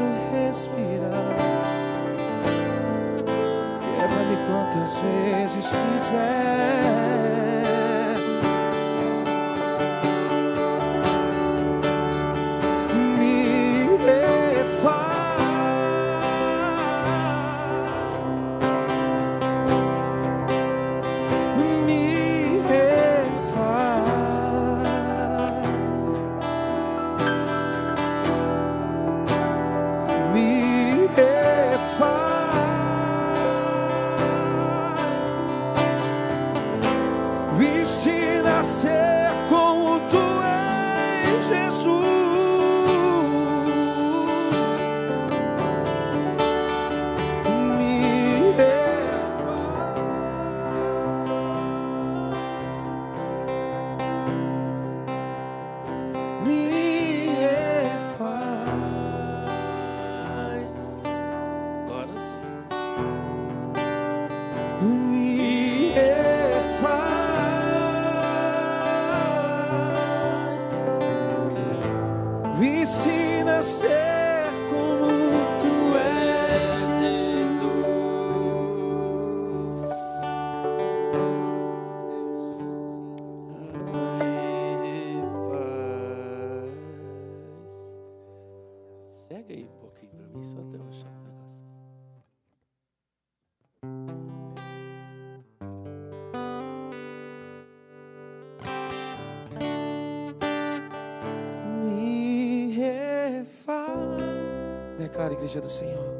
preciso respirar. Quebra-me quantas vezes quiser. Declara, igreja do Senhor.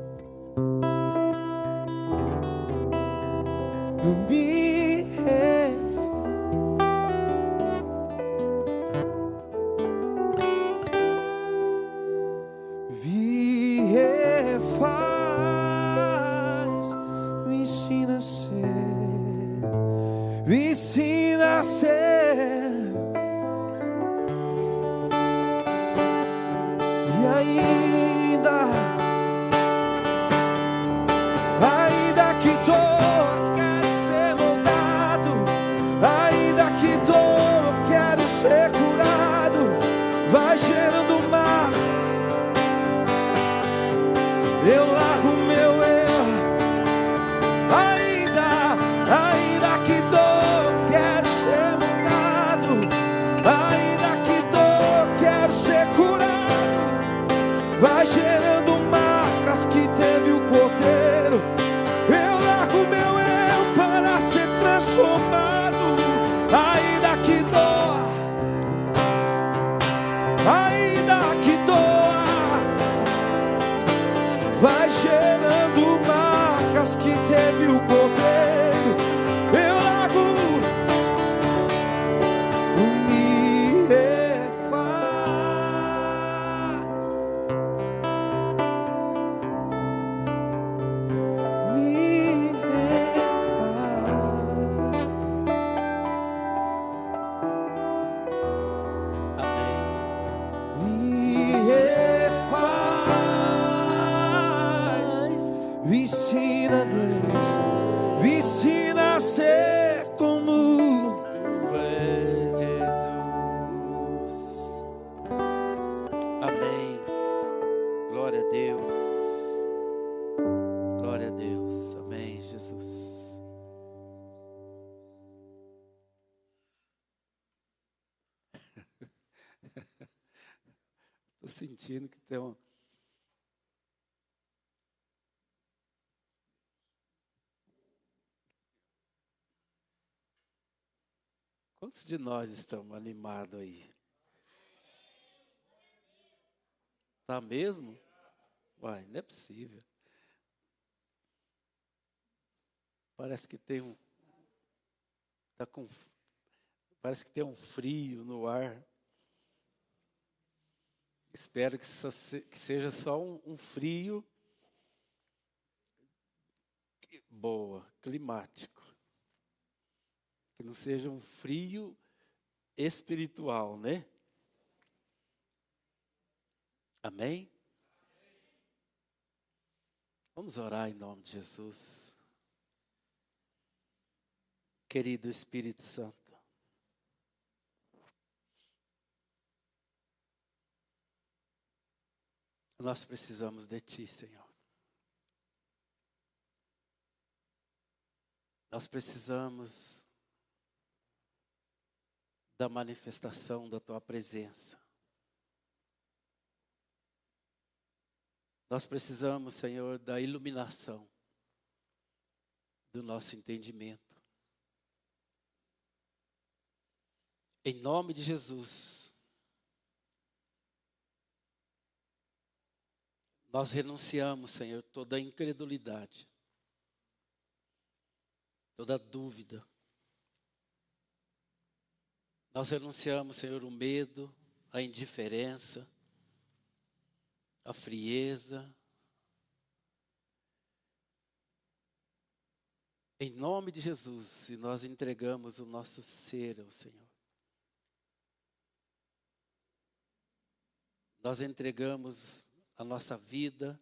Me refaz, me ensina a ser, me ensina a ser. E ainda que dor, quero ser moldado. Ainda que dor, quero ser curado. Vai gerando mais. Eu largo meu erro. Ainda que dor, quero ser moldado. Ainda que dor, quero ser curado. Vai gerando marcas que teve o Cordeiro. Eu largo meu eu para ser transformado. Ainda que doa, vai gerando marcas que teve o Cordeiro. Eu largo, me refaz, me refaz. Me refaz, me ensina, Deus, me ensina a ser como Tu és, Jesus. Amém. Glória a Deus. Glória a Deus. Amém, Jesus. Estou sentindo que tem uma... Quantos de nós estamos animados aí? Tá mesmo? Uai, não é possível. Parece que tem um... Parece que tem um frio no ar. Espero que seja só um frio climático. Que não seja um frio espiritual, né? Amém? Vamos orar em nome de Jesus. Querido Espírito Santo, Nós precisamos de Ti, Senhor. Nós precisamos da manifestação da Tua presença. Nós precisamos, Senhor, da iluminação do nosso entendimento. Em nome de Jesus, nós renunciamos, Senhor, toda incredulidade, toda dúvida. Nós renunciamos, Senhor, o medo, a indiferença, a frieza. Em nome de Jesus, e nós entregamos o nosso ser ao Senhor. Nós entregamos a nossa vida.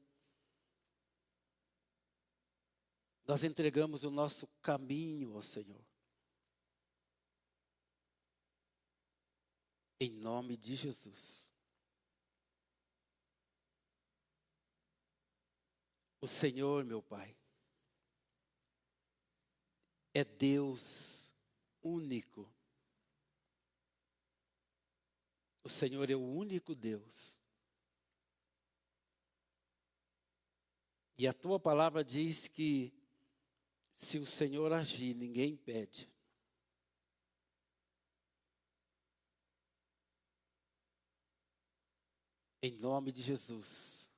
Nós entregamos o nosso caminho ao Senhor. Em nome de Jesus. O Senhor, meu Pai, é Deus único. O Senhor é o único Deus. E a Tua palavra diz que se o Senhor agir, ninguém impede. Em nome de Jesus,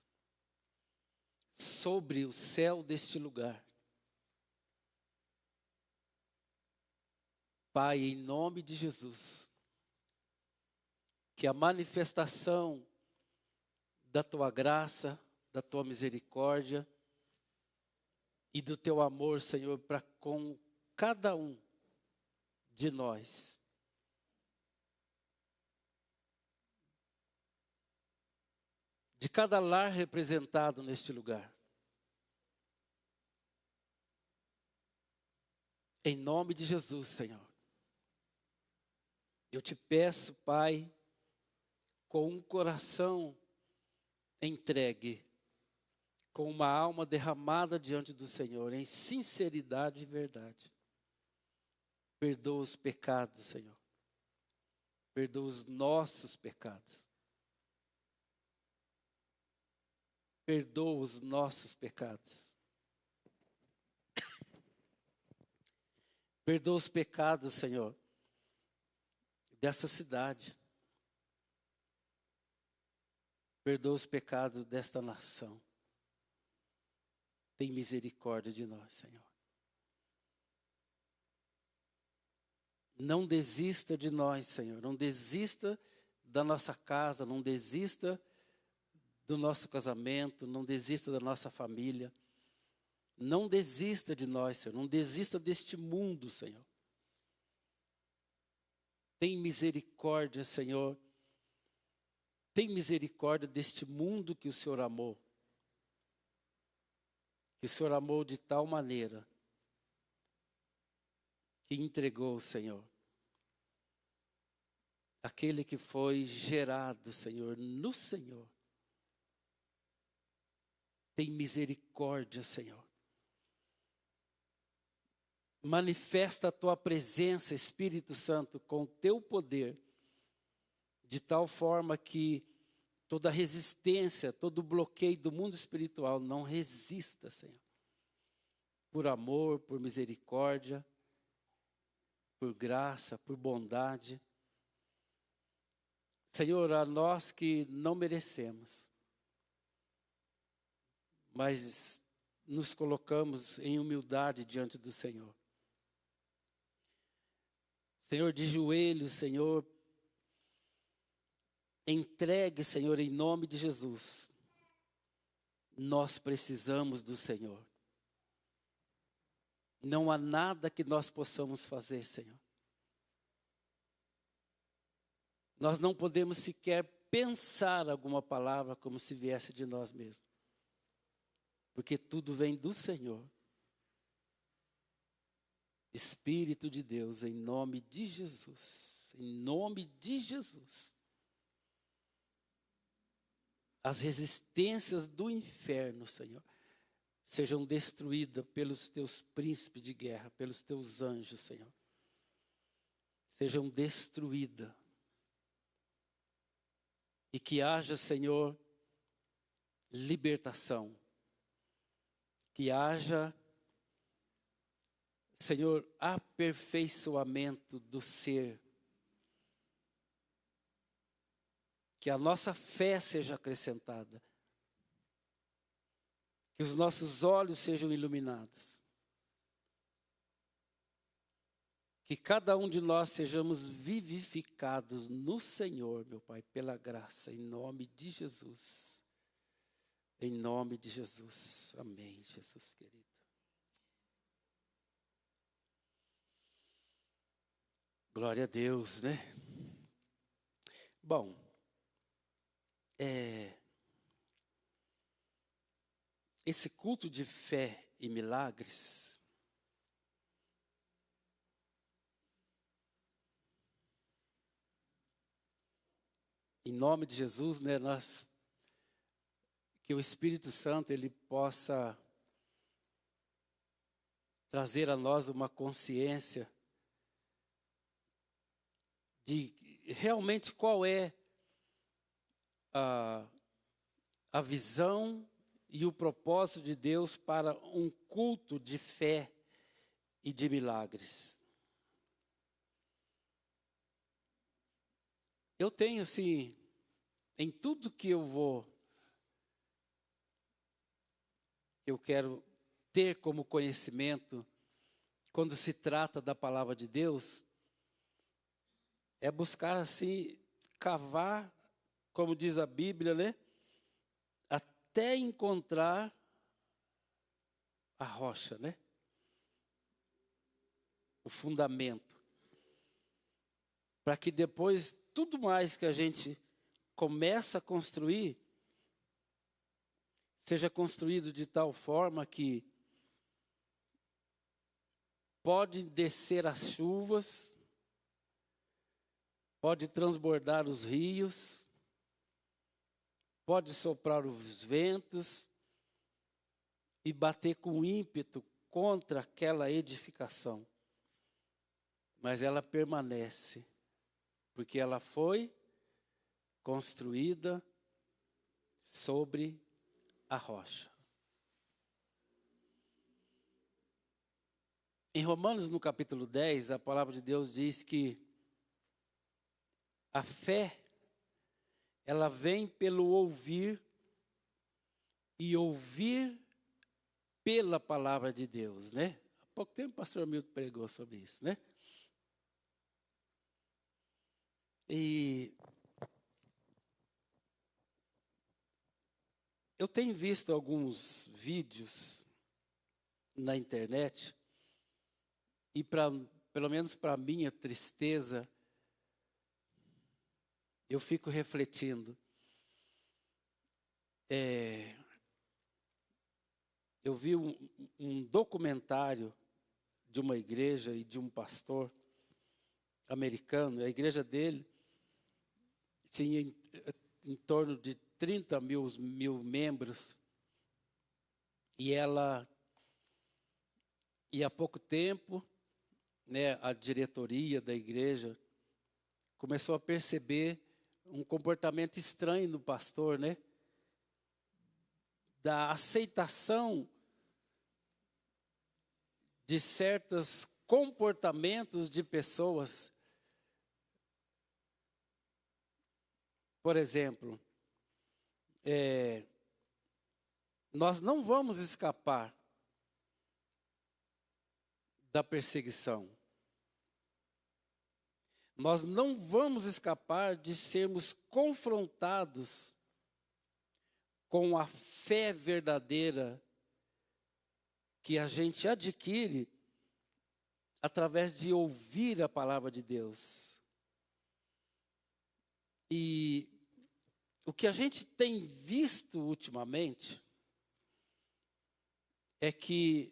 sobre o céu deste lugar, Pai, em nome de Jesus, que a manifestação da Tua graça, da Tua misericórdia e do Teu amor, Senhor, para com cada um de nós, de cada lar representado neste lugar. Em nome de Jesus, Senhor. Eu te peço, Pai, com um coração entregue, com uma alma derramada diante do Senhor, em sinceridade e verdade. Perdoa os pecados, Senhor. Perdoa os nossos pecados. Perdoa os nossos pecados. Perdoa os pecados, Senhor, dessa cidade. Perdoa os pecados desta nação. Tem misericórdia de nós, Senhor. Não desista de nós, Senhor. Não desista da nossa casa, não desista do nosso casamento, não desista da nossa família. Não desista de nós, Senhor. Não desista deste mundo, Senhor. Tem misericórdia, Senhor. Tem misericórdia deste mundo que o Senhor amou. Que o Senhor amou de tal maneira que entregou, Senhor, aquele que foi gerado, Senhor, no Senhor. Tem misericórdia, Senhor. Manifesta a Tua presença, Espírito Santo, com o Teu poder, de tal forma que toda resistência, todo bloqueio do mundo espiritual não resista, Senhor. Por amor, por misericórdia, por graça, por bondade. Senhor, a nós que não merecemos, mas nos colocamos em humildade diante do Senhor. Senhor, de joelhos, Senhor, entregue, Senhor, em nome de Jesus. Nós precisamos do Senhor. Não há nada que nós possamos fazer, Senhor. Nós não podemos sequer pensar alguma palavra como se viesse de nós mesmos. Porque tudo vem do Senhor. Espírito de Deus, em nome de Jesus. Em nome de Jesus. as resistências do inferno, Senhor, sejam destruídas pelos teus príncipes de guerra, pelos teus anjos, Senhor. Sejam destruídas. E que haja, Senhor, libertação. Que haja, Senhor, aperfeiçoamento do ser. Que a nossa fé seja acrescentada. Que os nossos olhos sejam iluminados. Que cada um de nós sejamos vivificados no Senhor, meu Pai, pela graça, em nome de Jesus. Em nome de Jesus. Amém, Jesus querido. Glória a Deus, né? Bom, esse culto de fé e milagres, em nome de Jesus, né, que o Espírito Santo ele possa trazer a nós uma consciência de realmente qual é a visão e o propósito de Deus para um culto de fé e de milagres. Eu tenho, assim, em tudo que eu quero ter como conhecimento, quando se trata da palavra de Deus, é buscar, assim, cavar, como diz a Bíblia, né? Até encontrar a rocha, né? O fundamento. Para que depois, tudo mais que a gente começa a construir, seja construído de tal forma que pode descer as chuvas, pode transbordar os rios, pode soprar os ventos e bater com ímpeto contra aquela edificação. Mas ela permanece, porque ela foi construída sobre a rocha. Em Romanos, no capítulo 10, a palavra de Deus diz que a fé, ela vem pelo ouvir e ouvir pela palavra de Deus, né? Há pouco tempo o pastor Milton pregou sobre isso, né? E eu tenho visto alguns vídeos na internet e pelo menos para minha tristeza, eu fico refletindo. Eu vi um documentário de uma igreja e de um pastor americano. A igreja dele tinha em torno de 30 mil membros. E há pouco tempo, né, a diretoria da igreja começou a perceber um comportamento estranho no pastor, né? Da aceitação de certos comportamentos de pessoas. Por exemplo, nós não vamos escapar da perseguição. Nós não vamos escapar de sermos confrontados com a fé verdadeira que a gente adquire através de ouvir a palavra de Deus. E o que a gente tem visto ultimamente é que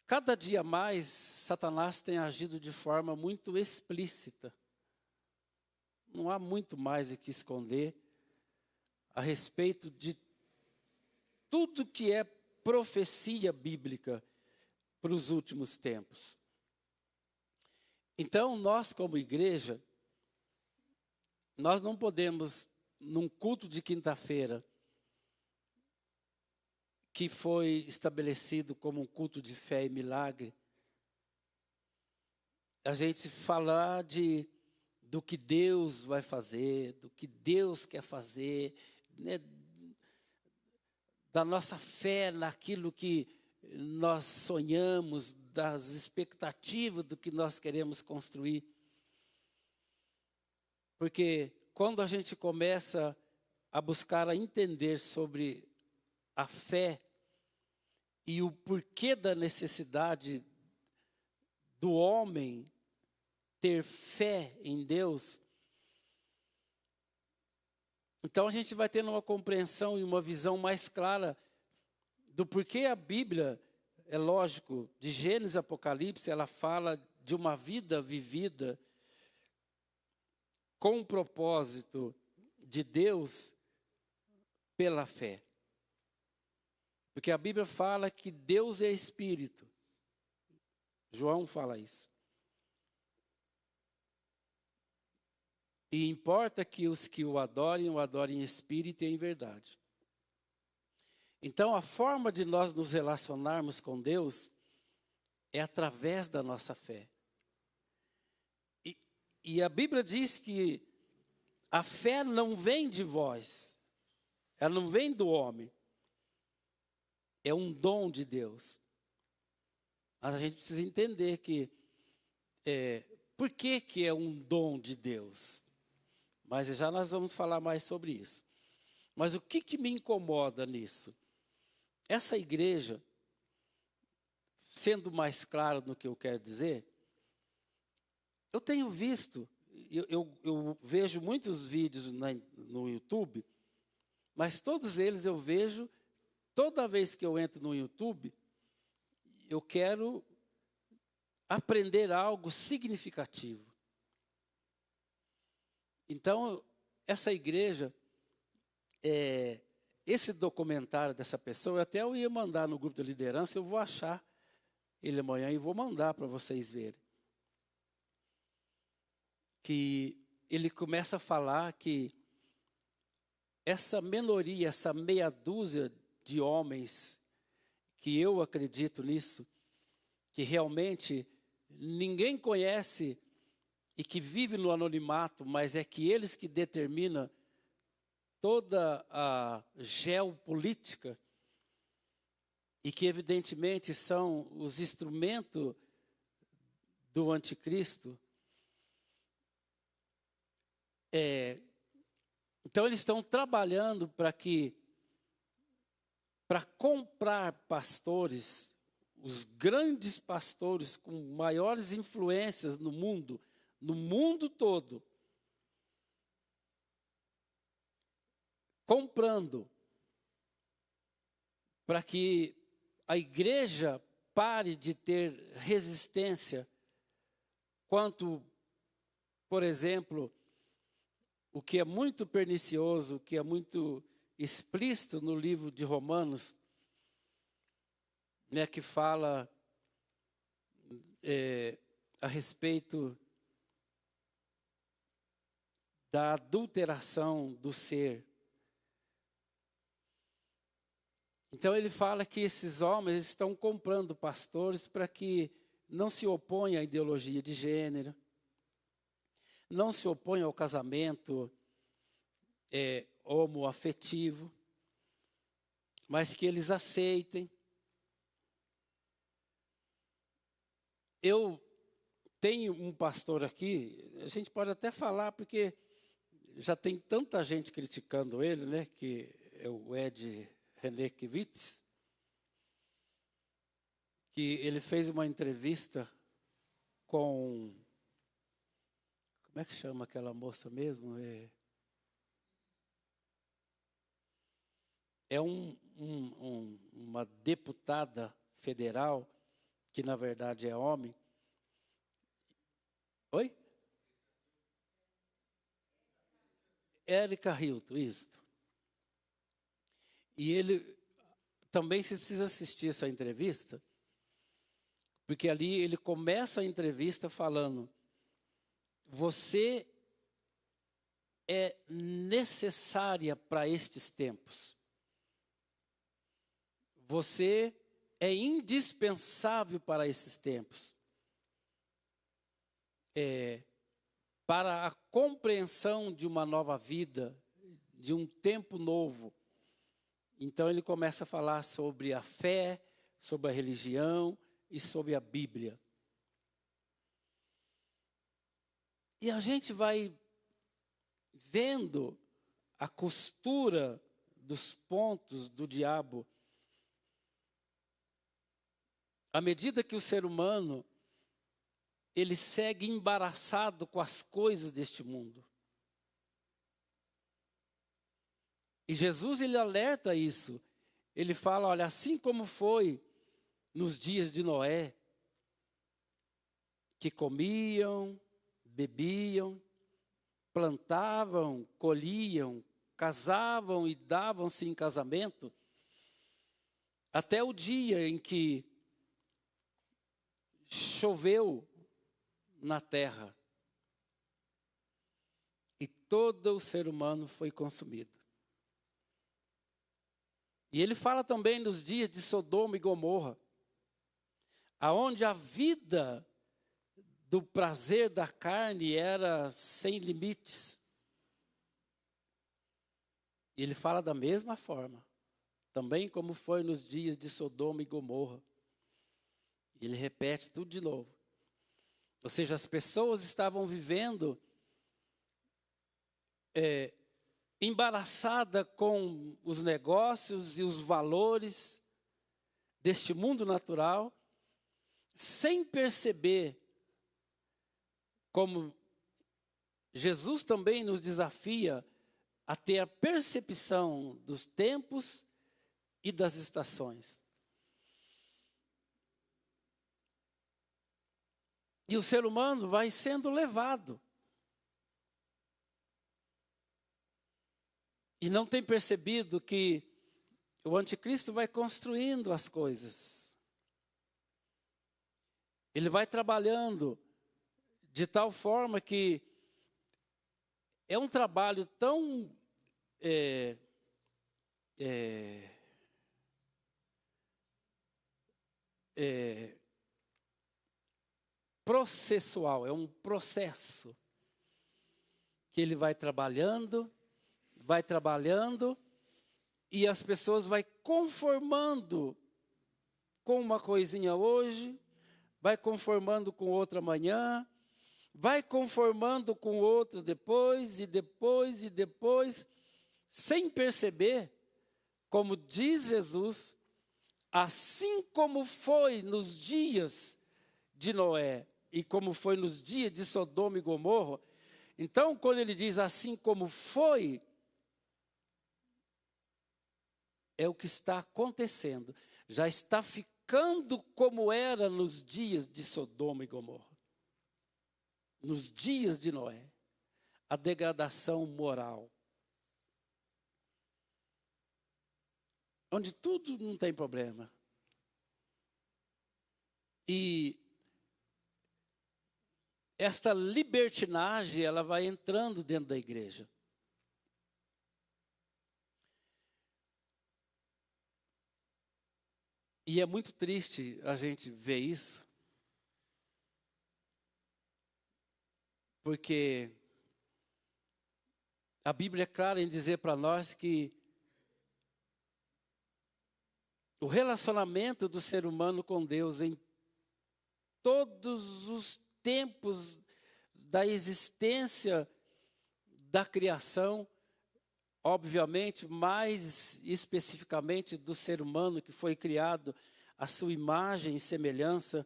cada dia mais Satanás tem agido de forma muito explícita. Não há muito mais o que esconder. a respeito de tudo que é profecia bíblica para os últimos tempos. Então, nós como igreja, nós não podemos, num culto de quinta-feira, que foi estabelecido como um culto de fé e milagre, a gente falar do que Deus vai fazer, do que Deus quer fazer, né, da nossa fé naquilo que nós sonhamos, das expectativas do que nós queremos construir. Porque quando a gente começa a buscar a entender sobre a fé e o porquê da necessidade do homem ter fé em Deus, então a gente vai tendo uma compreensão e uma visão mais clara do porquê a Bíblia, é lógico, de Gênesis e Apocalipse, ela fala de uma vida vivida com o propósito de Deus pela fé. Porque a Bíblia fala que Deus é Espírito. João fala isso. E importa que os que o adorem em espírito e em verdade. Então, a forma de nós nos relacionarmos com Deus é através da nossa fé. E a Bíblia diz que a fé não vem de vós, ela não vem do homem, é um dom de Deus. Mas a gente precisa entender que, por que é um dom de Deus? Mas já nós vamos falar mais sobre isso. Mas o que me incomoda nisso? Essa igreja, sendo mais claro no que eu quero dizer, eu tenho visto, eu vejo muitos vídeos no YouTube, mas todos eles eu vejo, toda vez que eu entro no YouTube, eu quero aprender algo significativo. Então, essa igreja, esse documentário dessa pessoa, até eu ia mandar no grupo de liderança, eu vou achar ele amanhã e vou mandar para vocês verem. Que ele começa a falar que essa minoria, essa meia dúzia de homens, que eu acredito nisso, que realmente ninguém conhece e que vive no anonimato, mas é que eles que determinam toda a geopolítica e que evidentemente são os instrumentos do anticristo. Então eles estão trabalhando para comprar pastores, os grandes pastores com maiores influências no mundo todo, comprando para que a igreja pare de ter resistência quanto, por exemplo, o que é muito pernicioso, o que é muito explícito no livro de Romanos, né, que fala a respeito da adulteração do ser. Então ele fala que esses homens estão comprando pastores para que não se oponham à ideologia de gênero, não se oponham ao casamento homoafetivo, mas que eles aceitem. Eu tenho um pastor aqui, a gente pode até falar, porque já tem tanta gente criticando ele, né, que é o Ed Renekiewicz, que ele fez uma entrevista com, como é que chama aquela moça mesmo? Uma deputada federal, que na verdade é homem. Oi? Érica Hilton, isso. E ele também, vocês precisam assistir essa entrevista, porque ali ele começa a entrevista falando: você é necessária para estes tempos. Você é indispensável para esses tempos. Para a compreensão de uma nova vida, de um tempo novo. Então ele começa a falar sobre a fé, sobre a religião e sobre a Bíblia. E a gente vai vendo a costura dos pontos do diabo. À medida que o ser humano, ele segue embaraçado com as coisas deste mundo. E Jesus, ele alerta isso. Ele fala, olha, assim como foi nos dias de Noé, que comiam, bebiam, plantavam, colhiam, casavam e davam-se em casamento, até o dia em que choveu na terra e todo o ser humano foi consumido. E ele fala também nos dias de Sodoma e Gomorra, aonde a vida do prazer da carne era sem limites. E ele fala da mesma forma, também como foi nos dias de Sodoma e Gomorra. Ele repete tudo de novo. Ou seja, as pessoas estavam vivendo embaraçada com os negócios e os valores deste mundo natural, sem perceber, como Jesus também nos desafia a ter a percepção dos tempos e das estações. E o ser humano vai sendo levado. E não tem percebido que o anticristo vai construindo as coisas. Ele vai trabalhando de tal forma que é um trabalho tão processual, é um processo que ele vai trabalhando, e as pessoas vai conformando com uma coisinha hoje, vai conformando com outra amanhã, vai conformando com outra depois, sem perceber, como diz Jesus, assim como foi nos dias de Noé e como foi nos dias de Sodoma e Gomorra. Então, quando ele diz assim como foi, é o que está acontecendo. Já está ficando como era nos dias de Sodoma e Gomorra. Nos dias de Noé. A degradação moral. Onde tudo não tem problema. E esta libertinagem, ela vai entrando dentro da igreja. E é muito triste a gente ver isso, porque a Bíblia é clara em dizer para nós que o relacionamento do ser humano com Deus em todos os tempos da existência da criação, obviamente, mais especificamente do ser humano que foi criado à sua imagem e semelhança,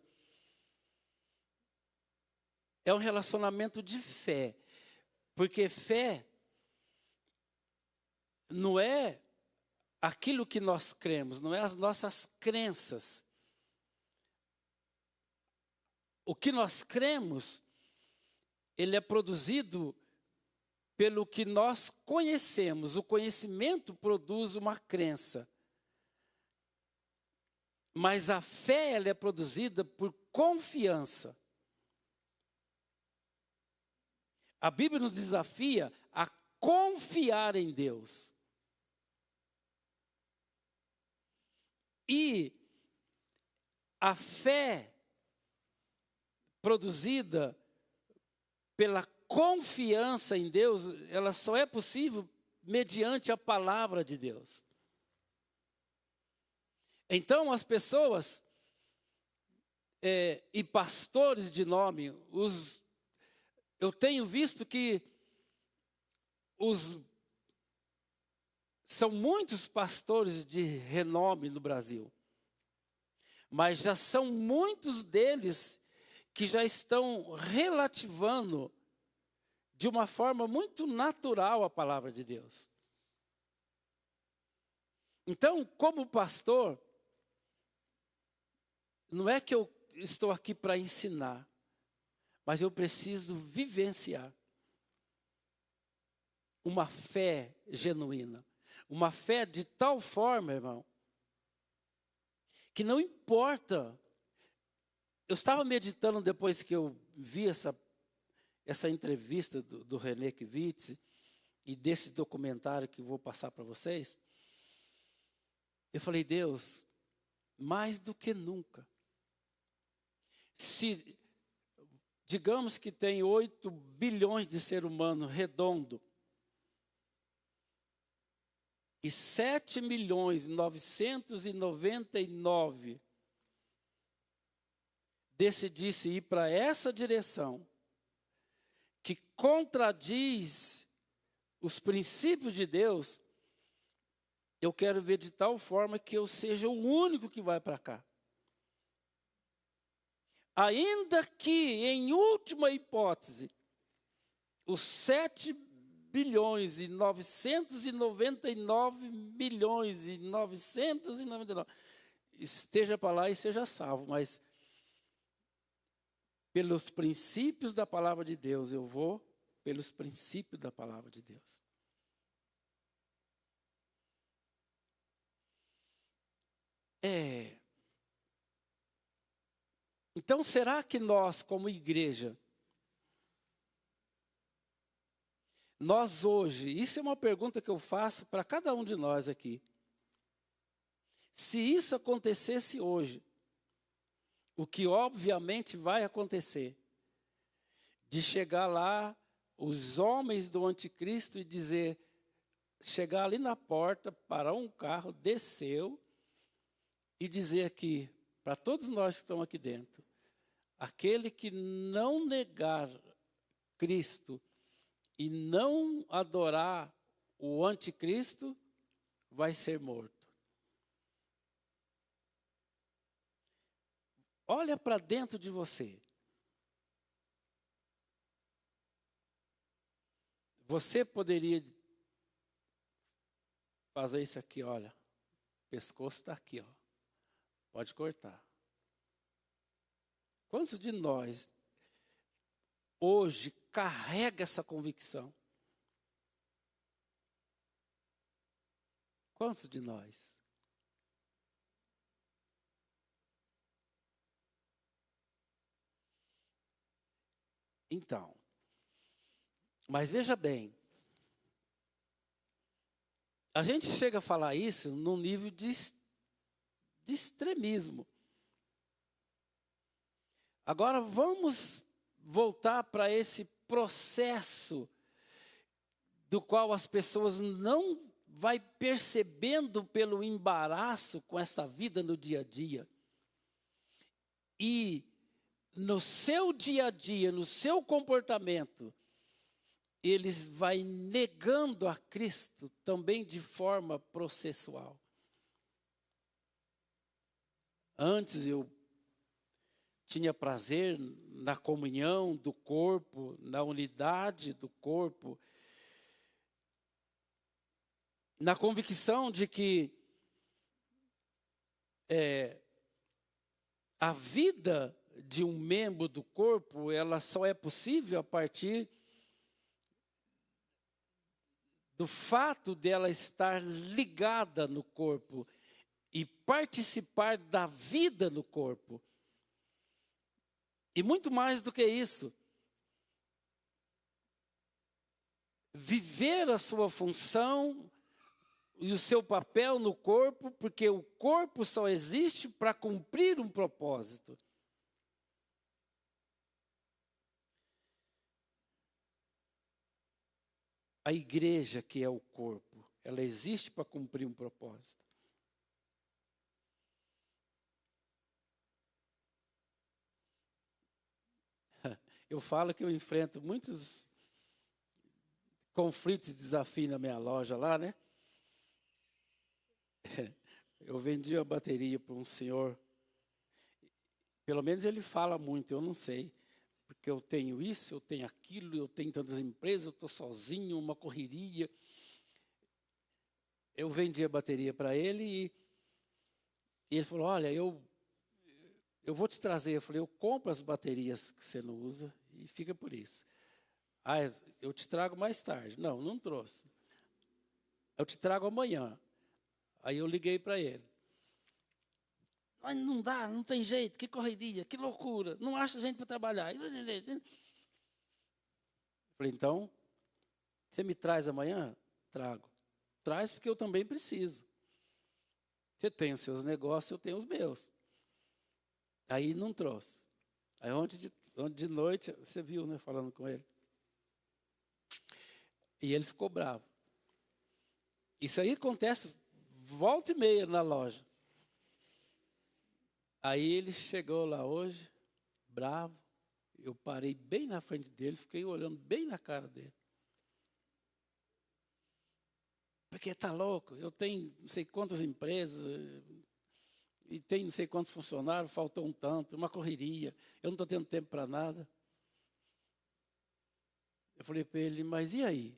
é um relacionamento de fé. Porque fé não é aquilo que nós cremos, não é as nossas crenças. O que nós cremos, ele é produzido pelo que nós conhecemos. O conhecimento produz uma crença. Mas a fé, ela é produzida por confiança. A Bíblia nos desafia a confiar em Deus. E a fé produzida pela confiança em Deus, ela só é possível mediante a palavra de Deus. Então, as pessoas e pastores de nome, eu tenho visto que são muitos pastores de renome no Brasil, mas já são muitos deles que já estão relativando de uma forma muito natural a palavra de Deus. Então, como pastor, não é que eu estou aqui para ensinar, mas eu preciso vivenciar uma fé genuína. Uma fé de tal forma, irmão, que não importa. Eu estava meditando depois que eu vi essa entrevista do René Kivitz e desse documentário que eu vou passar para vocês. Eu falei, Deus, mais do que nunca, se digamos que tem 8 bilhões de ser humano redondo, e 7.999.000 decidisse ir para essa direção, que contradiz os princípios de Deus, eu quero ver de tal forma que eu seja o único que vai para cá. Ainda que, em última hipótese, os 7.999.999 esteja para lá e seja salvo, mas pelos princípios da palavra de Deus, eu vou pelos princípios da palavra de Deus. Então, será que nós, como igreja, nós hoje, isso é uma pergunta que eu faço para cada um de nós aqui. Se isso acontecesse hoje, o que obviamente vai acontecer, de chegar lá, os homens do anticristo e dizer, chegar ali na porta, parar um carro, desceu e dizer aqui, para todos nós que estão aqui dentro, aquele que não negar Cristo e não adorar o anticristo, vai ser morto. Olha para dentro de você. Você poderia fazer isso aqui, olha. O pescoço está aqui, ó. Pode cortar. Quantos de nós hoje carrega essa convicção? Quantos de nós? Então, mas veja bem, a gente chega a falar isso num nível de extremismo. Agora vamos voltar para esse processo do qual as pessoas não vai percebendo pelo embaraço com essa vida no dia a dia. E no seu dia a dia, no seu comportamento, eles vai negando a Cristo também de forma processual. Antes eu tinha prazer na comunhão do corpo, na unidade do corpo, na convicção de que a vida de um membro do corpo, ela só é possível a partir do fato dela estar ligada no corpo e participar da vida no corpo. E muito mais do que isso, viver a sua função e o seu papel no corpo, porque o corpo só existe para cumprir um propósito. A igreja, que é o corpo, ela existe para cumprir um propósito. Eu falo que eu enfrento muitos conflitos e desafios na minha loja lá, né? Eu vendi a bateria para um senhor, pelo menos ele fala muito, eu não sei. Porque eu tenho isso, eu tenho aquilo, eu tenho tantas empresas, eu estou sozinho, uma correria. Eu vendi a bateria para ele e ele falou, olha, eu vou te trazer. Eu falei, eu compro as baterias que você não usa e fica por isso. Ah, eu te trago mais tarde. Não, não trouxe. Eu te trago amanhã. Aí eu liguei para ele. Mas não dá, não tem jeito, que correria, que loucura, não acha gente para trabalhar. Falei, então, você me traz amanhã? Trago. Traz porque eu também preciso. Você tem os seus negócios, eu tenho os meus. Aí não trouxe. Aí ontem de noite, você viu, né, falando com ele. E ele ficou bravo. Isso aí acontece volta e meia na loja. Aí ele chegou lá hoje, bravo. Eu parei bem na frente dele, fiquei olhando bem na cara dele. Porque está louco, eu tenho não sei quantas empresas, e tenho não sei quantos funcionários, faltou um tanto, uma correria, eu não estou tendo tempo para nada. Eu falei para ele, mas e aí?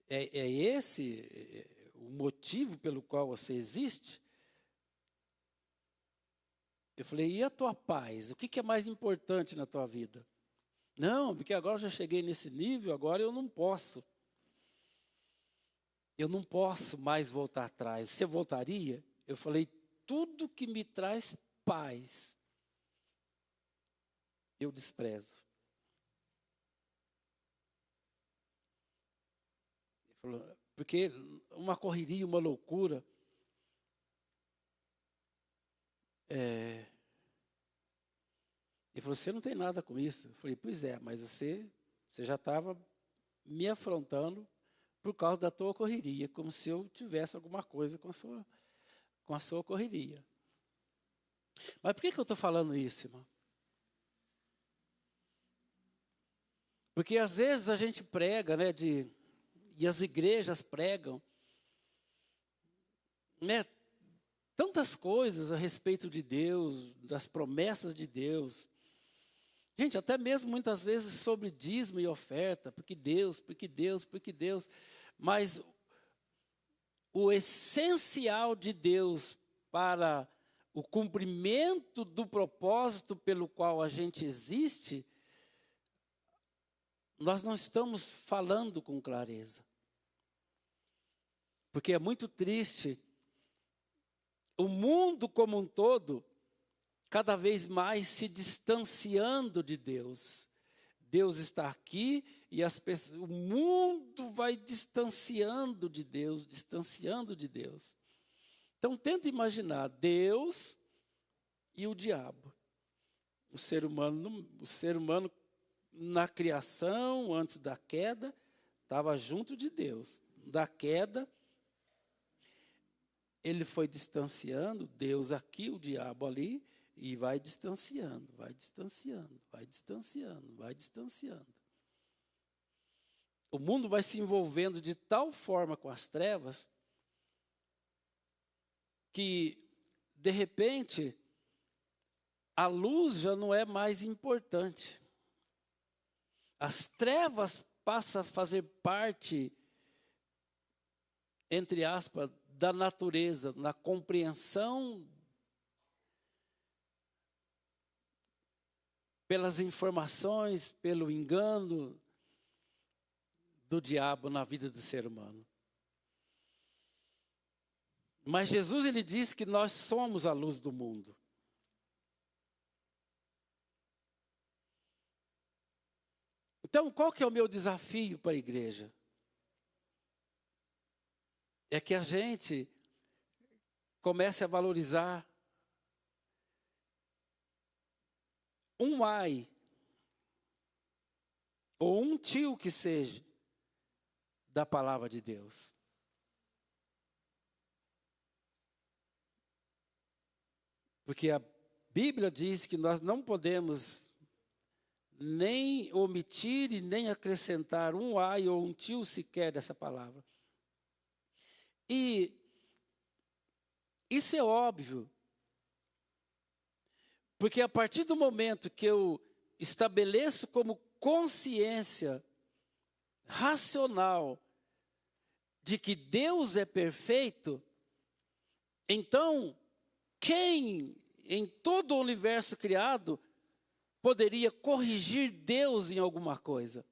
É esse o motivo pelo qual você existe? Eu falei, e a tua paz? O que é mais importante na tua vida? Não, porque agora eu já cheguei nesse nível, agora eu não posso. Eu não posso mais voltar atrás. Você voltaria? Eu falei, tudo que me traz paz, eu desprezo. Ele falou, porque uma correria, uma loucura. Ele falou, você não tem nada com isso. Eu falei, pois é, mas você já estava me afrontando por causa da tua correria, como se eu tivesse alguma coisa com a sua correria. Mas por que eu estou falando isso, irmão? Porque às vezes a gente prega, né, e as igrejas pregam, né, tantas coisas a respeito de Deus, das promessas de Deus. Gente, até mesmo muitas vezes sobre dízimo e oferta, porque Deus. Mas o essencial de Deus para o cumprimento do propósito pelo qual a gente existe, nós não estamos falando com clareza. Porque é muito triste o mundo como um todo, cada vez mais se distanciando de Deus. Deus está aqui e o mundo vai distanciando de Deus, distanciando de Deus. Então tenta imaginar Deus e o diabo. O ser humano na criação, antes da queda, estava junto de Deus. Da queda, ele foi distanciando, Deus aqui, o diabo ali, e vai distanciando, vai distanciando, vai distanciando, vai distanciando. O mundo vai se envolvendo de tal forma com as trevas que, de repente, a luz já não é mais importante. As trevas passam a fazer parte, entre aspas, da natureza, na compreensão pelas informações, pelo engano, do diabo na vida do ser humano. Mas Jesus, ele diz que nós somos a luz do mundo. Então, qual que é o meu desafio para a igreja? É que a gente comece a valorizar um ai, ou um tio que seja, da palavra de Deus. Porque a Bíblia diz que nós não podemos nem omitir e nem acrescentar um ai ou um tio sequer dessa palavra. E isso é óbvio, porque a partir do momento que eu estabeleço como consciência racional de que Deus é perfeito, então quem em todo o universo criado poderia corrigir Deus em alguma coisa?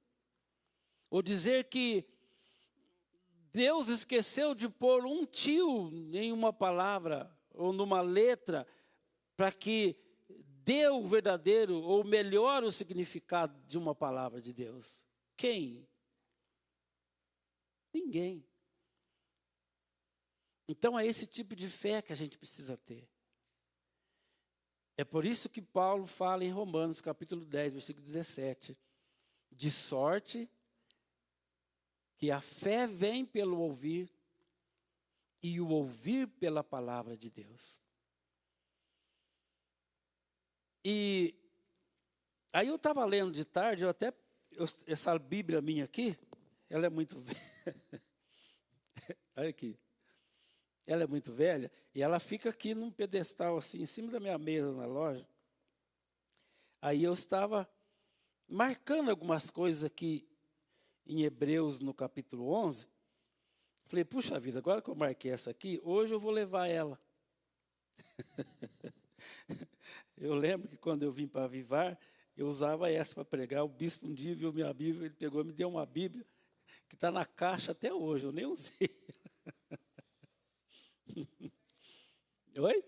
Ou dizer que Deus esqueceu de pôr um tio em uma palavra ou numa letra para que dê o verdadeiro ou melhore o significado de uma palavra de Deus? Quem? Ninguém. Então é esse tipo de fé que a gente precisa ter. É por isso que Paulo fala em Romanos capítulo 10, versículo 17. De sorte que a fé vem pelo ouvir e o ouvir pela palavra de Deus. E aí eu estava lendo de tarde, essa Bíblia minha aqui, ela é muito velha. Olha aqui. Ela é muito velha e ela fica aqui num pedestal assim, em cima da minha mesa na loja. Aí eu estava marcando algumas coisas aqui em Hebreus no capítulo 11. Falei, puxa vida, agora que eu marquei essa aqui, hoje eu vou levar ela. Eu lembro que quando eu vim para Avivar, eu usava essa para pregar. O bispo um dia viu minha Bíblia, ele pegou e me deu uma Bíblia que está na caixa até hoje, eu nem usei. Oi?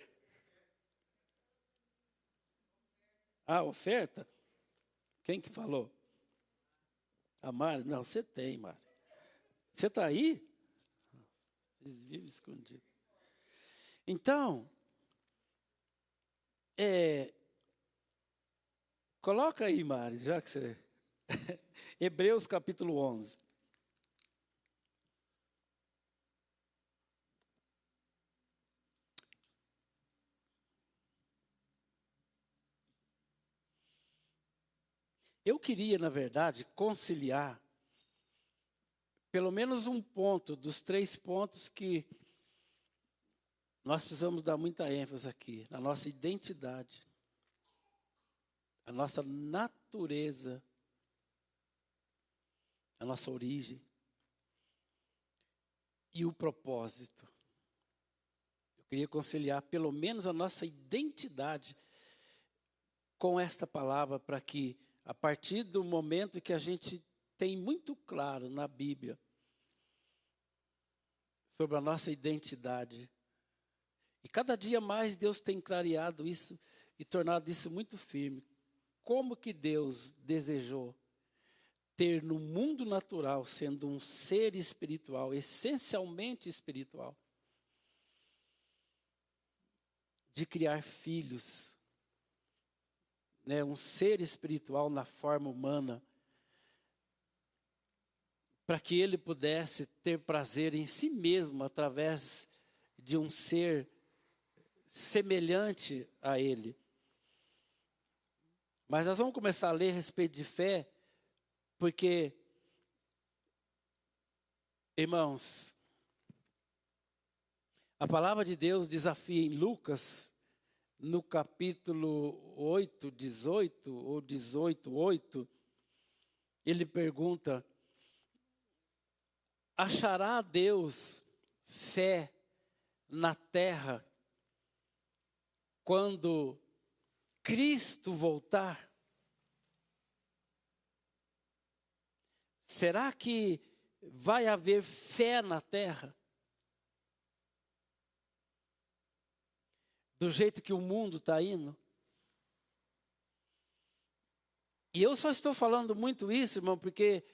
Ah, oferta? Quem que falou? A Mari? Não, você tem, Mari. Você está aí? Vocês vivem escondidos. Então, coloca aí, Mari, já que você... Hebreus capítulo 11. Eu queria, na verdade, conciliar pelo menos um ponto dos 3 pontos que nós precisamos dar muita ênfase aqui, na nossa identidade, a nossa natureza, a nossa origem e o propósito. Eu queria conciliar pelo menos a nossa identidade com esta palavra para que, a partir do momento que a gente tem muito claro na Bíblia sobre a nossa identidade, e cada dia mais Deus tem clareado isso e tornado isso muito firme. Como que Deus desejou ter no mundo natural, sendo um ser espiritual, essencialmente espiritual, de criar filhos, né, um ser espiritual na forma humana, para que ele pudesse ter prazer em si mesmo através de um ser semelhante a ele. Mas nós vamos começar a ler a respeito de fé, porque, irmãos, a palavra de Deus desafia em Lucas, no capítulo 8, 18 ou 18, 8, ele pergunta: achará Deus fé na terra quando Cristo voltar? Será que vai haver fé na terra? Do jeito que o mundo está indo? E eu só estou falando muito isso, irmão, porque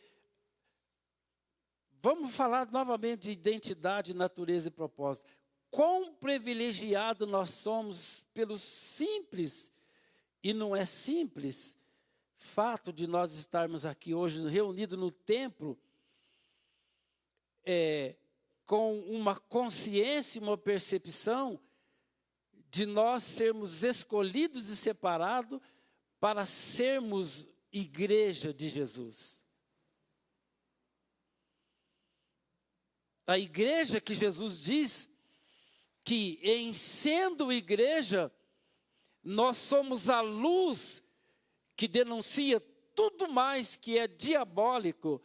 vamos falar novamente de identidade, natureza e propósito. Quão privilegiado nós somos pelo simples, e não é simples, fato de nós estarmos aqui hoje reunidos no templo, com uma consciência, uma percepção de nós sermos escolhidos e separados para sermos igreja de Jesus. A igreja que Jesus diz que, em sendo igreja, nós somos a luz que denuncia tudo mais que é diabólico,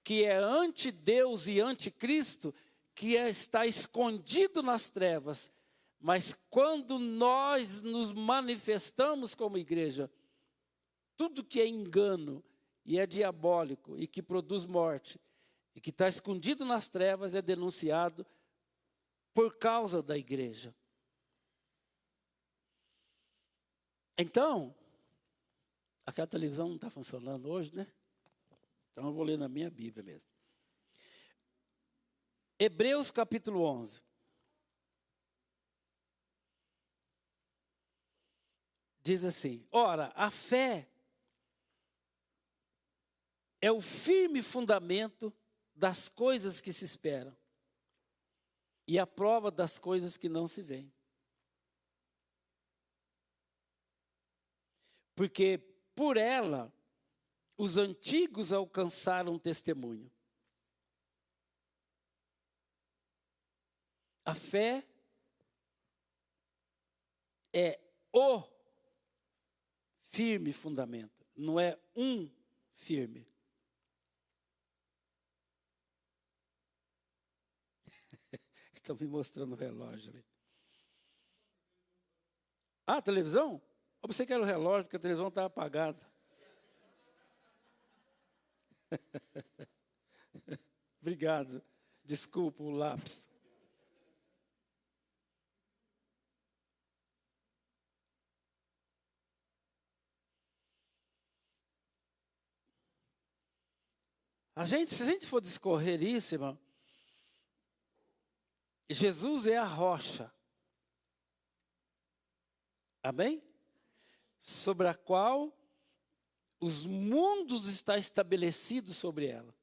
que é anti-Deus e anticristo, que está escondido nas trevas. Mas quando nós nos manifestamos como igreja, tudo que é engano e é diabólico e que produz morte, e que está escondido nas trevas, é denunciado por causa da igreja. Então, aquela televisão não está funcionando hoje, né? Então eu vou ler na minha Bíblia mesmo. Hebreus capítulo 11. Diz assim: ora, a fé é o firme fundamento das coisas que se esperam e a prova das coisas que não se veem. Porque por ela os antigos alcançaram testemunho. A fé é o firme fundamento, não é um firme. Estão me mostrando o relógio ali. Ah, a televisão? Eu pensei que era o relógio, porque a televisão estava apagada. Obrigado. Desculpa o lápis. Se a gente for discorrer isso, irmão, Jesus é a rocha. Amém? Sobre a qual os mundos estão estabelecidos sobre ela.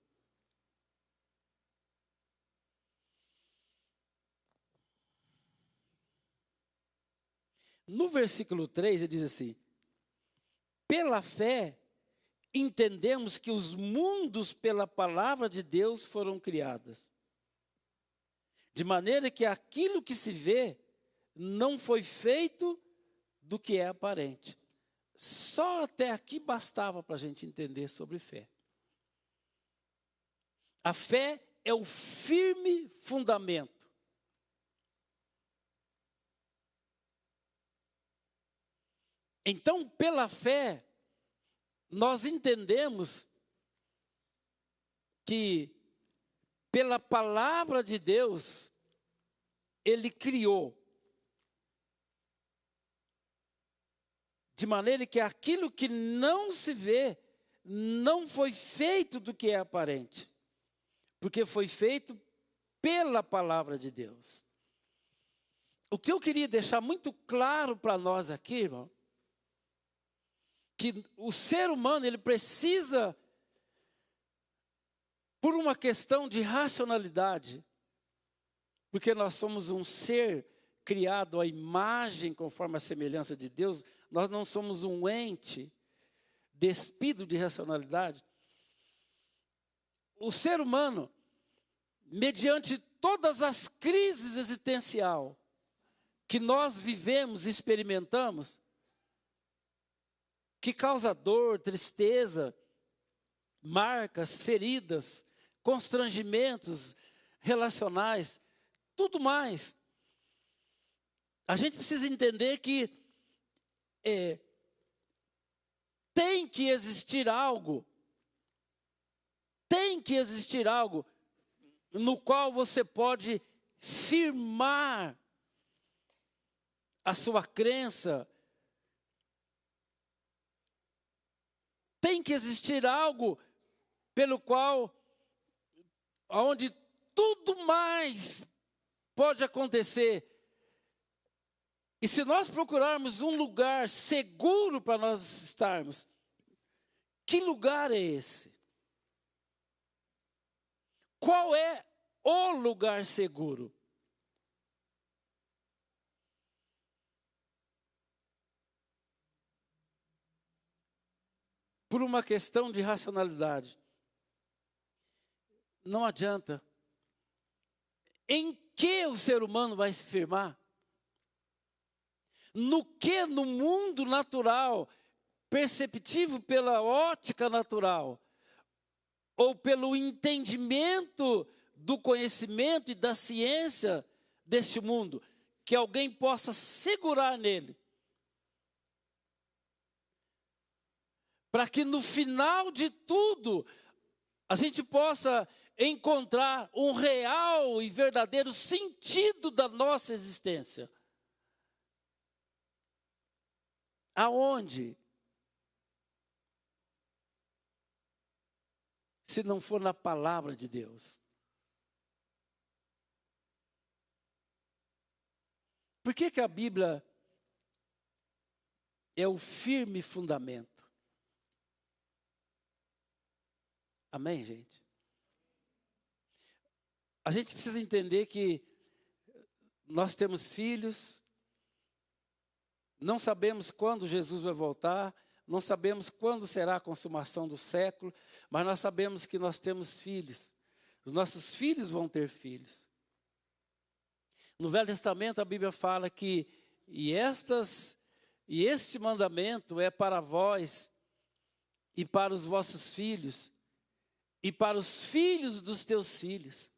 No versículo 3, ele diz assim: pela fé, entendemos que os mundos pela palavra de Deus foram criados. De maneira que aquilo que se vê não foi feito do que é aparente. Só até aqui bastava para a gente entender sobre fé. A fé é o firme fundamento. Então, pela fé, nós entendemos que, pela palavra de Deus, Ele criou. De maneira que aquilo que não se vê, não foi feito do que é aparente. Porque foi feito pela palavra de Deus. O que eu queria deixar muito claro para nós aqui, irmão, que o ser humano, ele precisa, por uma questão de racionalidade, porque nós somos um ser criado à imagem conforme a semelhança de Deus, nós não somos um ente despido de racionalidade. O ser humano, mediante todas as crises existenciais que nós vivemos e experimentamos, que causa dor, tristeza, marcas, feridas, constrangimentos relacionais, tudo mais. A gente precisa entender que tem que existir algo Tem que existir algo no qual você pode firmar a sua crença. Tem que existir algo pelo qual, onde tudo mais pode acontecer. E se nós procurarmos um lugar seguro para nós estarmos, que lugar é esse? Qual é o lugar seguro? Por uma questão de racionalidade. Não adianta. Em que o ser humano vai se firmar? No que no mundo natural, perceptível pela ótica natural, ou pelo entendimento do conhecimento e da ciência deste mundo, que alguém possa segurar nele, para que no final de tudo, a gente possa encontrar um real e verdadeiro sentido da nossa existência. Aonde? Se não for na palavra de Deus. Por que que a Bíblia é o firme fundamento? Amém, gente? A gente precisa entender que nós temos filhos, não sabemos quando Jesus vai voltar, não sabemos quando será a consumação do século, mas nós sabemos que nós temos filhos. Os nossos filhos vão ter filhos. No Velho Testamento a Bíblia fala que este mandamento é para vós e para os vossos filhos e para os filhos dos teus filhos.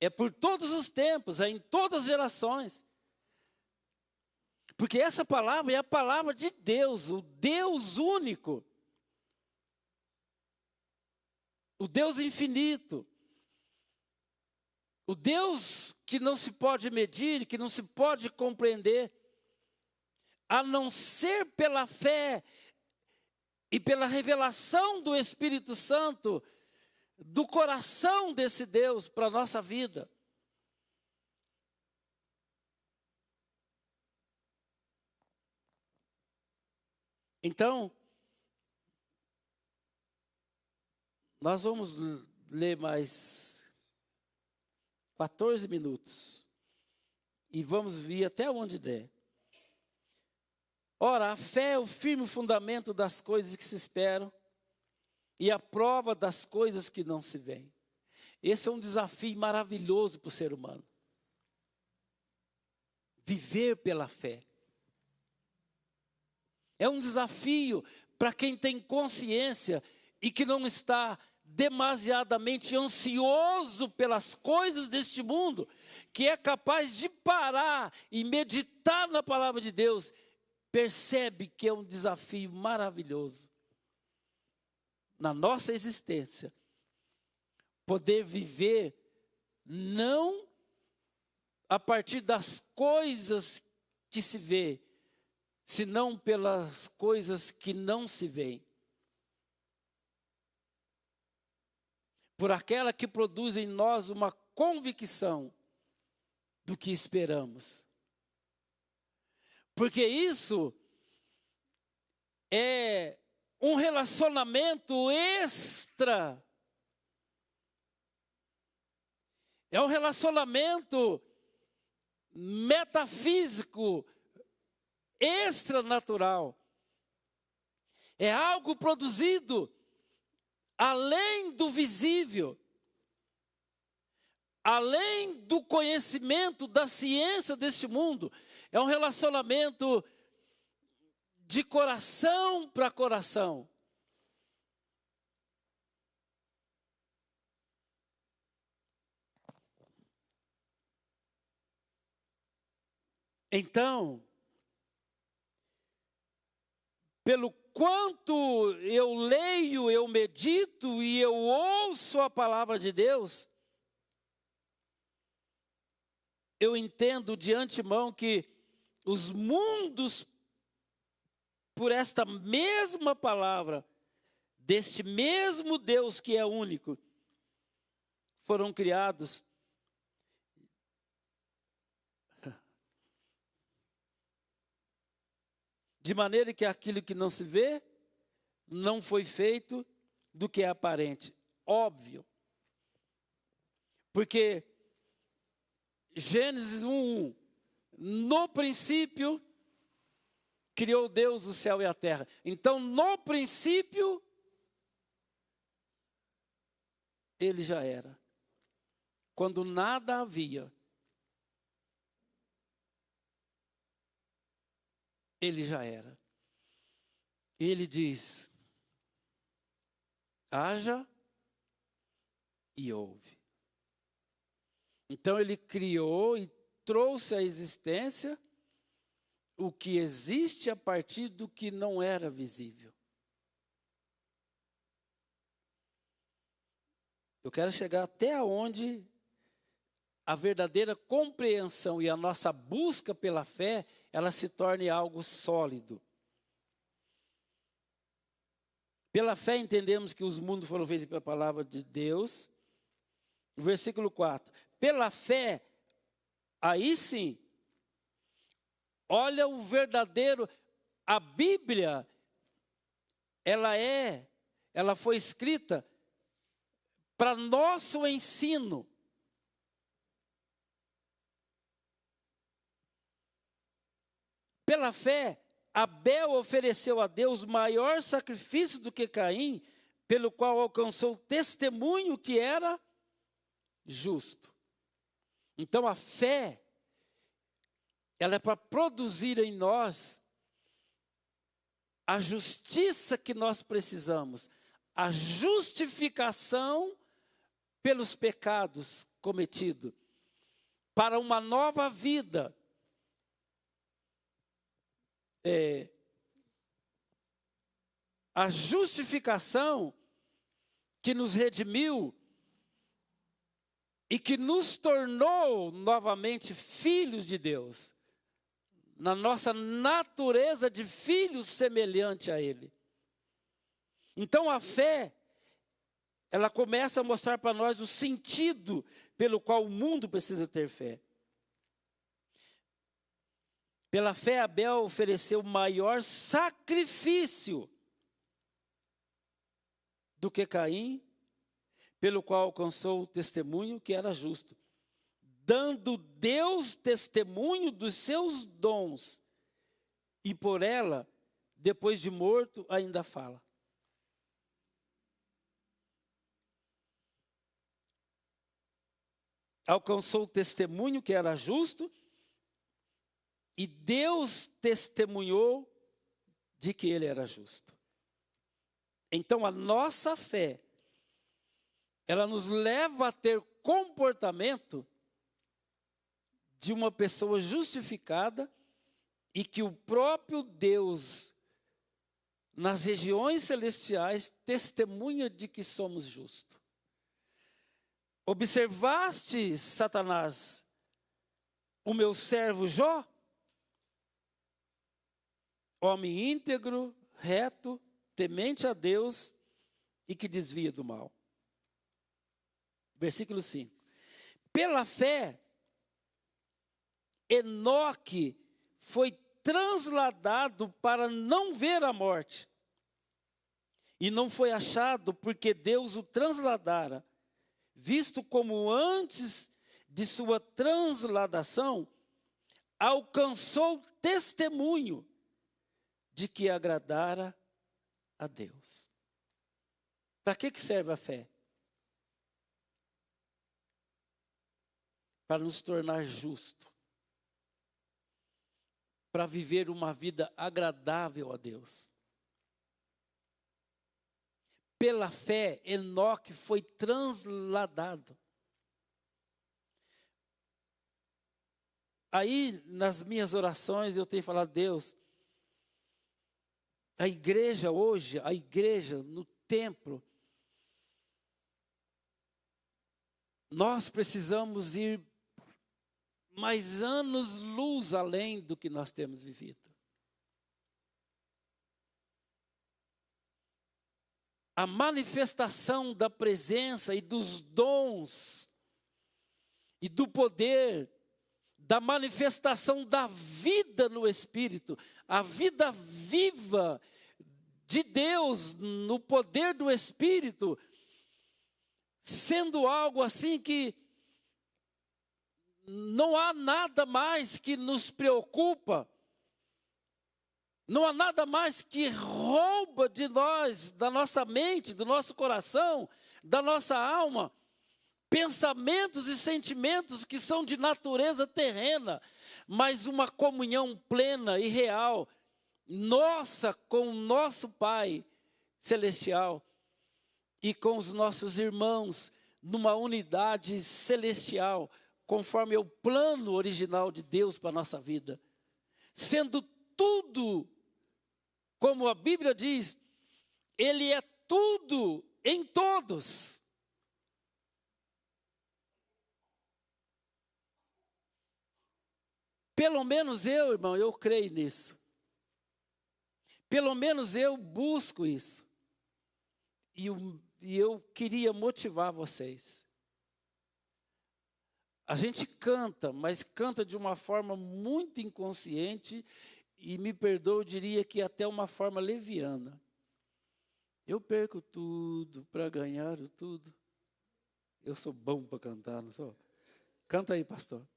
É por todos os tempos, é em todas as gerações. Porque essa palavra é a palavra de Deus, o Deus único. O Deus infinito. O Deus que não se pode medir, que não se pode compreender, a não ser pela fé e pela revelação do Espírito Santo, do coração desse Deus para a nossa vida. Então, nós vamos ler mais 14 minutos e vamos vir até onde der. Ora, a fé é o firme fundamento das coisas que se esperam e a prova das coisas que não se veem. Esse é um desafio maravilhoso para o ser humano. Viver pela fé. É um desafio para quem tem consciência e que não está demasiadamente ansioso pelas coisas deste mundo, que é capaz de parar e meditar na palavra de Deus, percebe que é um desafio maravilhoso na nossa existência, poder viver não a partir das coisas que se vê, senão pelas coisas que não se veem. Por aquela que produz em nós uma convicção do que esperamos. Porque isso é um relacionamento extra. É um relacionamento metafísico, extranatural. É algo produzido além do visível, além do conhecimento da ciência deste mundo. É um relacionamento de coração para coração. Então, pelo enquanto eu leio, eu medito e eu ouço a palavra de Deus, eu entendo de antemão que os mundos, por esta mesma palavra, deste mesmo Deus que é único, foram criados de maneira que aquilo que não se vê não foi feito do que é aparente. Óbvio. Porque Gênesis 1:1, no princípio, criou Deus o céu e a terra. Então, no princípio, ele já era. Quando nada havia, ele já era. Ele diz: haja e houve. Então ele criou e trouxe à existência o que existe a partir do que não era visível. Eu quero chegar até onde a verdadeira compreensão e a nossa busca pela fé, ela se torne algo sólido. Pela fé entendemos que os mundos foram feitos pela palavra de Deus. Versículo 4. Pela fé, aí sim, olha o verdadeiro, a Bíblia, ela foi escrita para nosso ensino. Pela fé, Abel ofereceu a Deus maior sacrifício do que Caim, pelo qual alcançou testemunho que era justo. Então a fé, ela é para produzir em nós a justiça que nós precisamos, a justificação pelos pecados cometidos, para uma nova vida. A justificação que nos redimiu e que nos tornou novamente filhos de Deus, na nossa natureza de filhos semelhante a Ele. Então a fé, ela começa a mostrar para nós o sentido pelo qual o mundo precisa ter fé. Pela fé, Abel ofereceu maior sacrifício do que Caim, pelo qual alcançou o testemunho que era justo, dando Deus testemunho dos seus dons, e por ela, depois de morto, ainda fala. Alcançou o testemunho que era justo, e Deus testemunhou de que ele era justo. Então a nossa fé, ela nos leva a ter comportamento de uma pessoa justificada e que o próprio Deus, nas regiões celestiais, testemunha de que somos justos. Observaste, Satanás, o meu servo Jó? Homem íntegro, reto, temente a Deus e que desvia do mal. Versículo 5. Pela fé, Enoque foi transladado para não ver a morte. E não foi achado porque Deus o transladara, visto como antes de sua transladação, alcançou testemunho de que agradara a Deus. Para que serve a fé? Para nos tornar justo, para viver uma vida agradável a Deus. Pela fé, Enoque foi transladado. Aí, nas minhas orações, eu tenho falado: Deus, A igreja hoje, a igreja no templo, nós precisamos ir mais anos-luz além do que nós temos vivido. A manifestação da presença e dos dons e do poder, da manifestação da vida no Espírito, a vida viva de Deus no poder do Espírito, sendo algo assim que não há nada mais que nos preocupa, não há nada mais que rouba de nós, da nossa mente, do nosso coração, da nossa alma, pensamentos e sentimentos que são de natureza terrena, mas uma comunhão plena e real, nossa com o nosso Pai Celestial e com os nossos irmãos, numa unidade celestial, conforme é o plano original de Deus para a nossa vida. Sendo tudo, como a Bíblia diz, Ele é tudo em todos. Pelo menos eu, irmão, eu creio nisso. Pelo menos eu busco isso. E eu queria motivar vocês. A gente canta, mas canta de uma forma muito inconsciente e, me perdoe, eu diria que até uma forma leviana. Eu perco tudo para ganhar o tudo. Eu sou bom para cantar, não sou? Canta aí, pastor.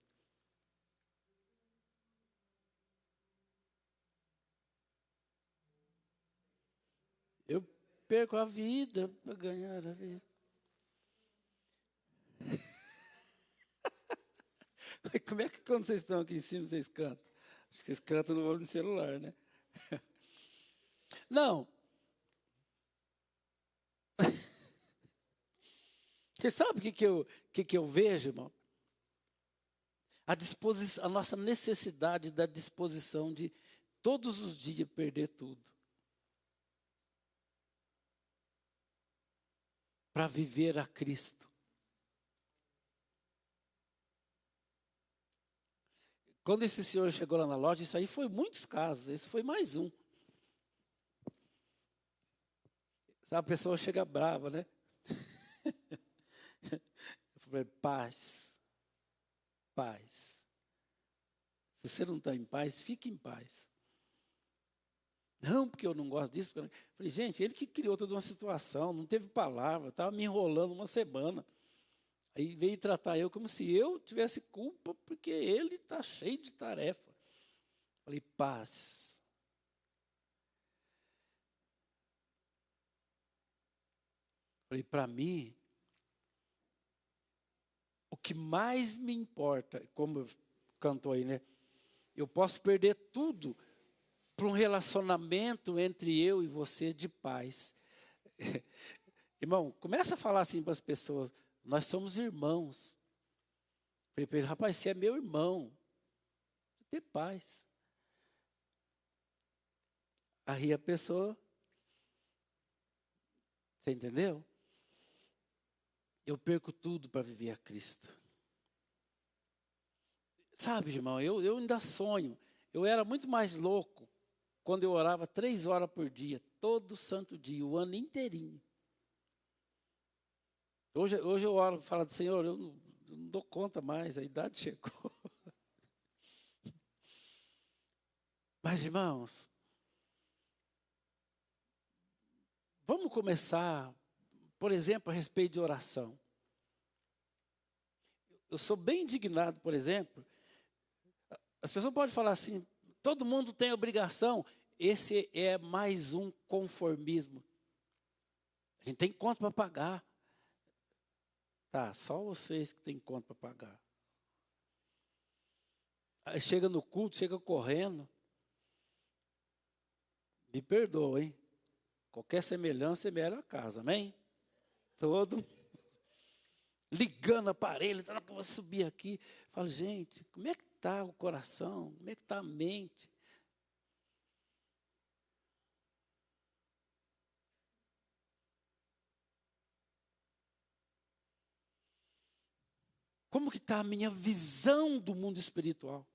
Eu perco a vida para ganhar a vida. Como é que quando vocês estão aqui em cima, vocês cantam? Acho que vocês cantam no celular, né? Não. Você sabe o que eu vejo, irmão? A nossa necessidade da disposição de todos os dias perder tudo. Para viver a Cristo. Quando esse senhor chegou lá na loja, isso aí foi muitos casos, esse foi mais um. Sabe, a pessoa chega brava, né? Eu falei, paz, paz. Se você não está em paz, fique em paz. Não, porque eu não gosto disso. Eu falei, gente, ele que criou toda uma situação, não teve palavra, estava me enrolando uma semana. Aí veio tratar eu como se eu tivesse culpa, porque ele está cheio de tarefa. Falei, paz. Falei, para mim, o que mais me importa, como cantou aí, né? Eu posso perder tudo para um relacionamento entre eu e você de paz. Irmão, começa a falar assim para as pessoas, nós somos irmãos. Falei para ele, rapaz, você é meu irmão. Você tem paz. Aí a pessoa, você entendeu? Eu perco tudo para viver a Cristo. Sabe, irmão, eu ainda sonho. Eu era muito mais louco quando eu orava 3 horas por dia, todo santo dia, o ano inteirinho. Hoje eu oro e falo, Senhor, eu não dou conta mais, a idade chegou. Mas, irmãos, vamos começar, por exemplo, a respeito de oração. Eu sou bem indignado, por exemplo, as pessoas podem falar assim, todo mundo tem obrigação, esse é mais um conformismo. A gente tem conta para pagar. Tá, só vocês que têm conta para pagar. Aí chega no culto, chega correndo. Me perdoa, hein? Qualquer semelhança melhora a casa, amém? Todo ligando aparelho, tá, que eu vou subir aqui. Falo, gente, como é que está o coração? Como é que está a mente? Como que está a minha visão do mundo espiritual?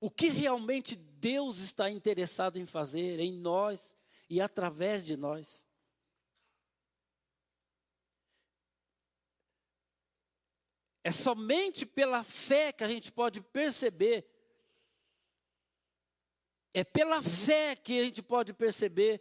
O que realmente Deus está interessado em fazer em nós e através de nós? É somente pela fé que a gente pode perceber. É pela fé que a gente pode perceber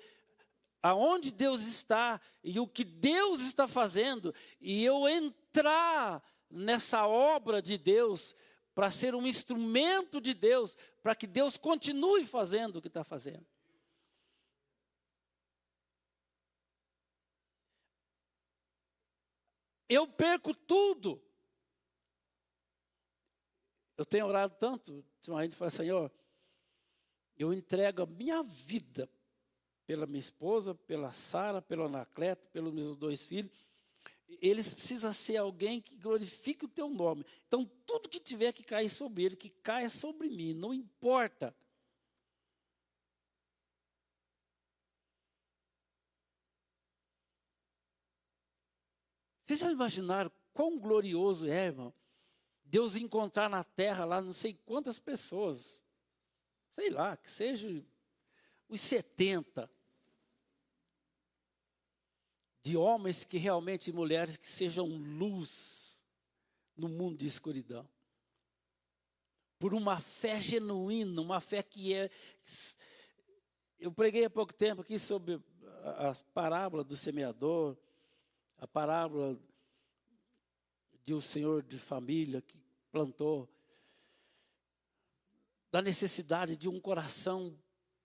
aonde Deus está e o que Deus está fazendo. E eu entrar nessa obra de Deus para ser um instrumento de Deus, para que Deus continue fazendo o que está fazendo. Eu perco tudo. Eu tenho orado tanto, ultimamente, falo, Senhor, eu entrego a minha vida pela minha esposa, pela Sara, pelo Anacleto, pelos meus 2 filhos. Eles precisam ser alguém que glorifique o teu nome. Então, tudo que tiver que cair sobre ele, que caia sobre mim, não importa. Vocês já imaginaram quão glorioso é, irmão? Deus encontrar na terra lá não sei quantas pessoas, sei lá, que seja os 70, de homens que realmente, mulheres que sejam luz no mundo de escuridão. Por uma fé genuína, uma fé que é... Eu preguei há pouco tempo aqui sobre a parábola do semeador, a parábola de um senhor de família que plantou, da necessidade de um coração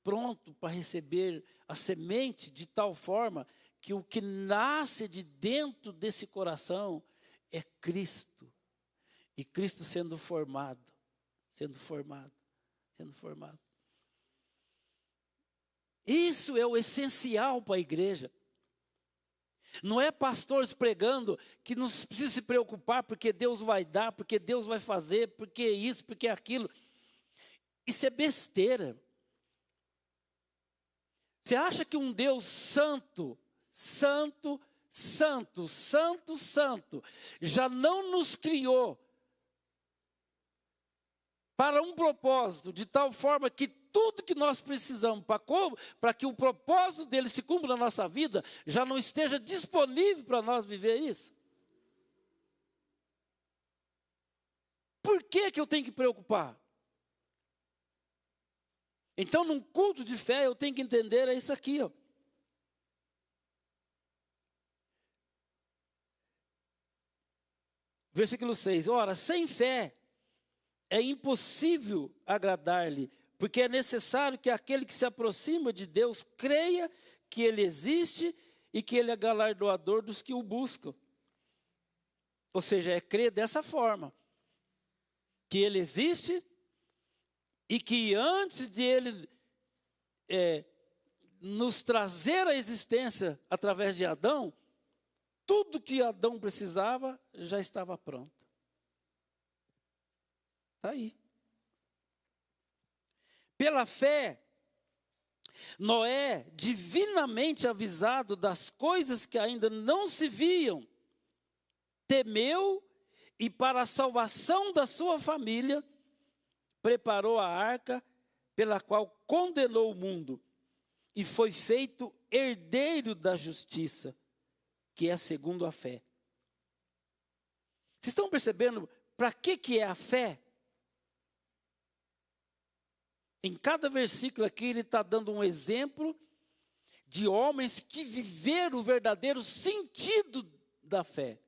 pronto para receber a semente de tal forma que o que nasce de dentro desse coração é Cristo. E Cristo sendo formado. Isso é o essencial para a igreja. Não é pastores pregando que não precisa se preocupar porque Deus vai dar, porque Deus vai fazer, porque isso, porque aquilo. Isso é besteira. Você acha que um Deus santo, já não nos criou para um propósito, de tal forma que tudo que nós precisamos para que o propósito dele se cumpra na nossa vida, já não esteja disponível para nós viver isso? Por que eu tenho que preocupar? Então, num culto de fé, eu tenho que entender é isso aqui, ó. Versículo 6. Ora, sem fé é impossível agradar-lhe, porque é necessário que aquele que se aproxima de Deus creia que Ele existe e que Ele é galardoador dos que o buscam. Ou seja, é crer dessa forma, que Ele existe e que antes de Ele nos trazer a existência através de Adão, tudo que Adão precisava já estava pronto. Está aí. Pela fé, Noé, divinamente avisado das coisas que ainda não se viam, temeu e para a salvação da sua família, preparou a arca pela qual condenou o mundo e foi feito herdeiro da justiça, que é segundo a fé. Vocês estão percebendo para que é a fé? Em cada versículo aqui ele está dando um exemplo de homens que viveram o verdadeiro sentido da fé.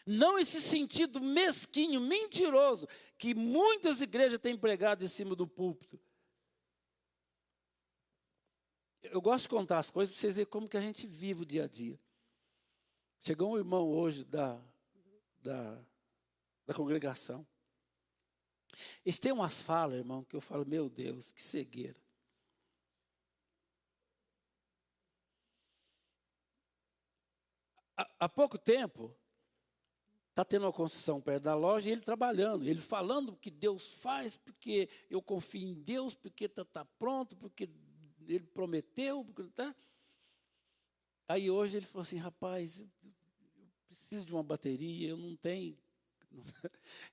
Não esse sentido mesquinho, mentiroso, que muitas igrejas têm pregado em cima do púlpito. Eu gosto de contar as coisas para vocês verem como que a gente vive o dia a dia. Chegou um irmão hoje da congregação. Eles têm umas falas, irmão, que eu falo, meu Deus, que cegueira. Há pouco tempo, está tendo uma construção perto da loja e ele trabalhando, ele falando o que Deus faz, porque eu confio em Deus, porque está pronto, porque ele prometeu, porque tá. Aí hoje ele falou assim, rapaz, eu preciso de uma bateria, eu não tenho,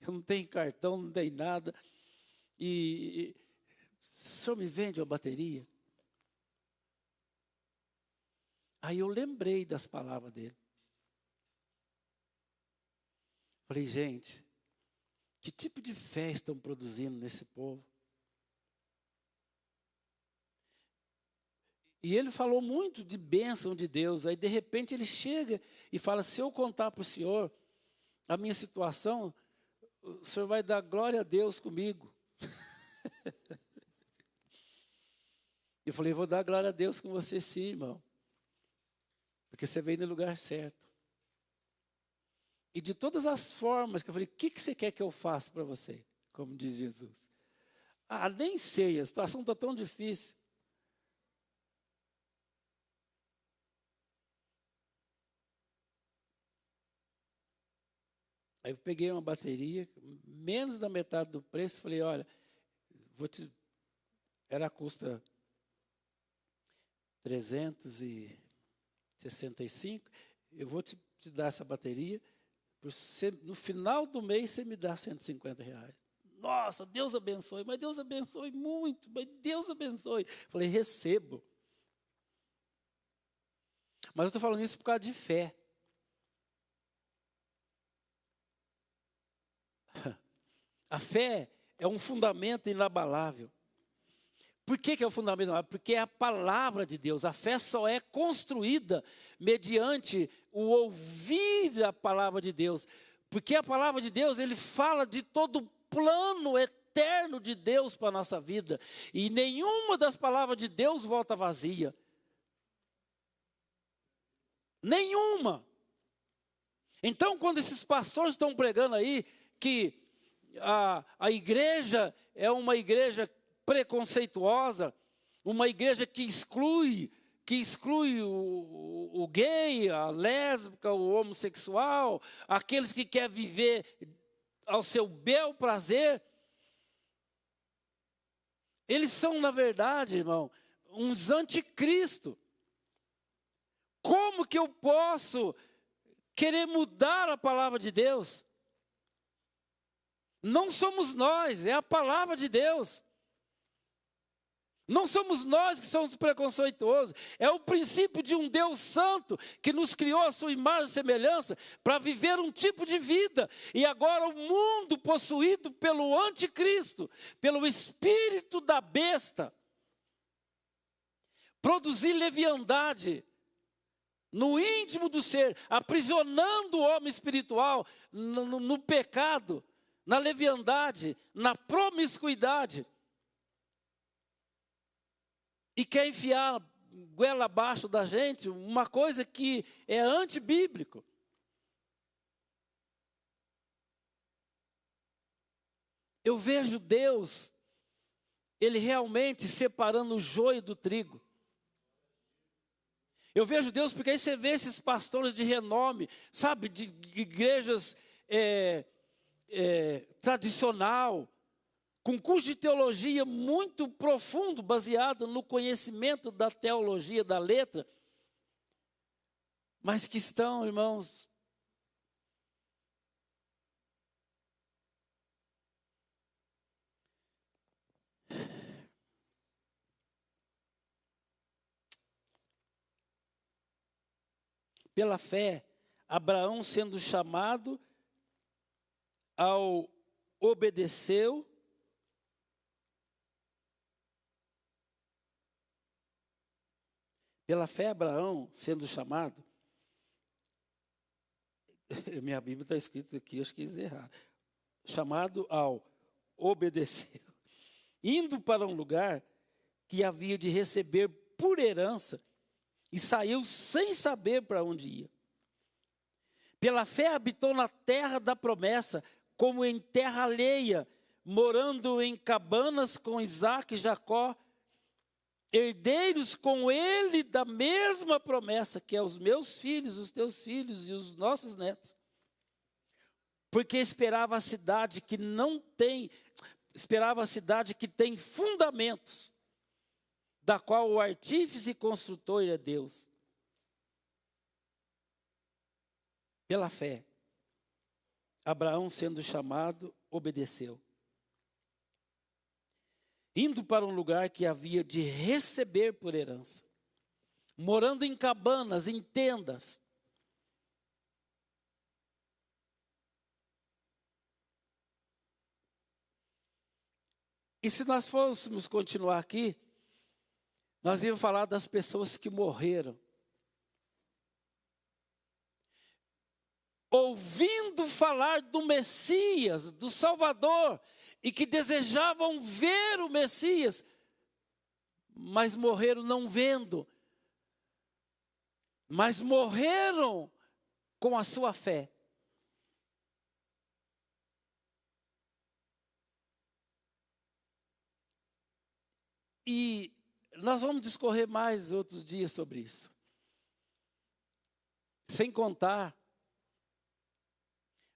eu não tenho cartão, não tenho nada. E o senhor me vende uma bateria? Aí eu lembrei das palavras dele. Falei, gente, que tipo de fé estão produzindo nesse povo? E ele falou muito de bênção de Deus. Aí de repente ele chega e fala, se eu contar para o senhor a minha situação, o senhor vai dar glória a Deus comigo. Eu falei, vou dar glória a Deus com você sim, irmão. Porque você veio no lugar certo. E de todas as formas que eu falei, o que você quer que eu faça para você? Como diz Jesus. Ah, nem sei, a situação está tão difícil. Aí eu peguei uma bateria, menos da metade do preço, falei, olha, ela custa 365, eu vou te dar essa bateria, no final do mês você me dá R$150. Nossa, Deus abençoe, mas Deus abençoe muito, mas Deus abençoe. Falei, recebo. Mas eu estou falando isso por causa de fé. A fé é um fundamento inabalável. Por que é o fundamento inabalável? Porque é a palavra de Deus. A fé só é construída mediante o ouvir a palavra de Deus. Porque a palavra de Deus, ele fala de todo o plano eterno de Deus para a nossa vida. E nenhuma das palavras de Deus volta vazia. Nenhuma. Então, quando esses pastores estão pregando aí que a igreja é uma igreja preconceituosa, uma igreja que exclui o gay, a lésbica, o homossexual, aqueles que querem viver ao seu bel prazer. Eles são, na verdade, irmão, uns anticristo. Como que eu posso querer mudar a palavra de Deus? Não somos nós, é a palavra de Deus. Não somos nós que somos preconceituosos. É o princípio de um Deus santo que nos criou a sua imagem e semelhança para viver um tipo de vida. E agora o mundo possuído pelo anticristo, pelo espírito da besta, produzir leviandade no íntimo do ser, aprisionando o homem espiritual no pecado, na leviandade, na promiscuidade. E quer enfiar goela abaixo da gente uma coisa que é antibíblico. Eu vejo Deus, Ele realmente separando o joio do trigo. Eu vejo Deus porque aí você vê esses pastores de renome, sabe, de igrejas tradicional, com curso de teologia muito profundo, baseado no conhecimento da teologia, da letra, mas que estão, irmãos, pela fé, Abraão sendo chamado, obedeceu. Pela fé, Abraão, sendo chamado, minha Bíblia está escrito aqui, acho que quis errar. Chamado ao obedecer, indo para um lugar que havia de receber por herança, e saiu sem saber para onde ia. Pela fé habitou na terra da promessa, como em terra alheia, morando em cabanas com Isaque e Jacó, herdeiros com ele da mesma promessa, que é os meus filhos, os teus filhos e os nossos netos. Porque esperava a cidade que tem fundamentos, da qual o artífice e construtor é Deus. Pela fé, Abraão, sendo chamado, obedeceu, indo para um lugar que havia de receber por herança, morando em cabanas, em tendas. E se nós fôssemos continuar aqui, nós íamos falar das pessoas que morreram, ouvindo falar do Messias, do Salvador, e que desejavam ver o Messias, mas morreram não vendo, mas morreram com a sua fé. E nós vamos discorrer mais outros dias sobre isso. Sem contar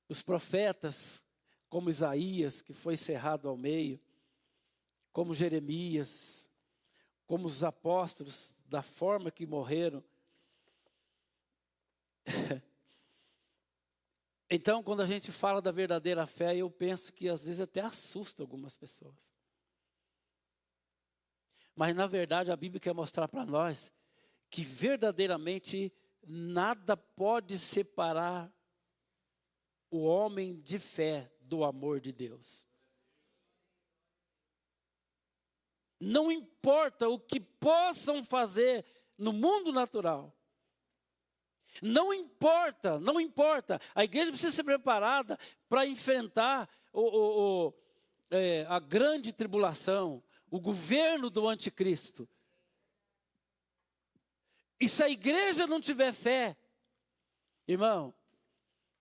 os profetas, como Isaías, que foi cerrado ao meio, como Jeremias, como os apóstolos, da forma que morreram. Então, quando a gente fala da verdadeira fé, eu penso que às vezes até assusta algumas pessoas. Mas na verdade a Bíblia quer mostrar para nós que verdadeiramente nada pode separar o homem de fé do amor de Deus. Não importa o que possam fazer no mundo natural. Não importa. A igreja precisa ser preparada para enfrentar a grande tribulação, o governo do anticristo. E se a igreja não tiver fé, irmão,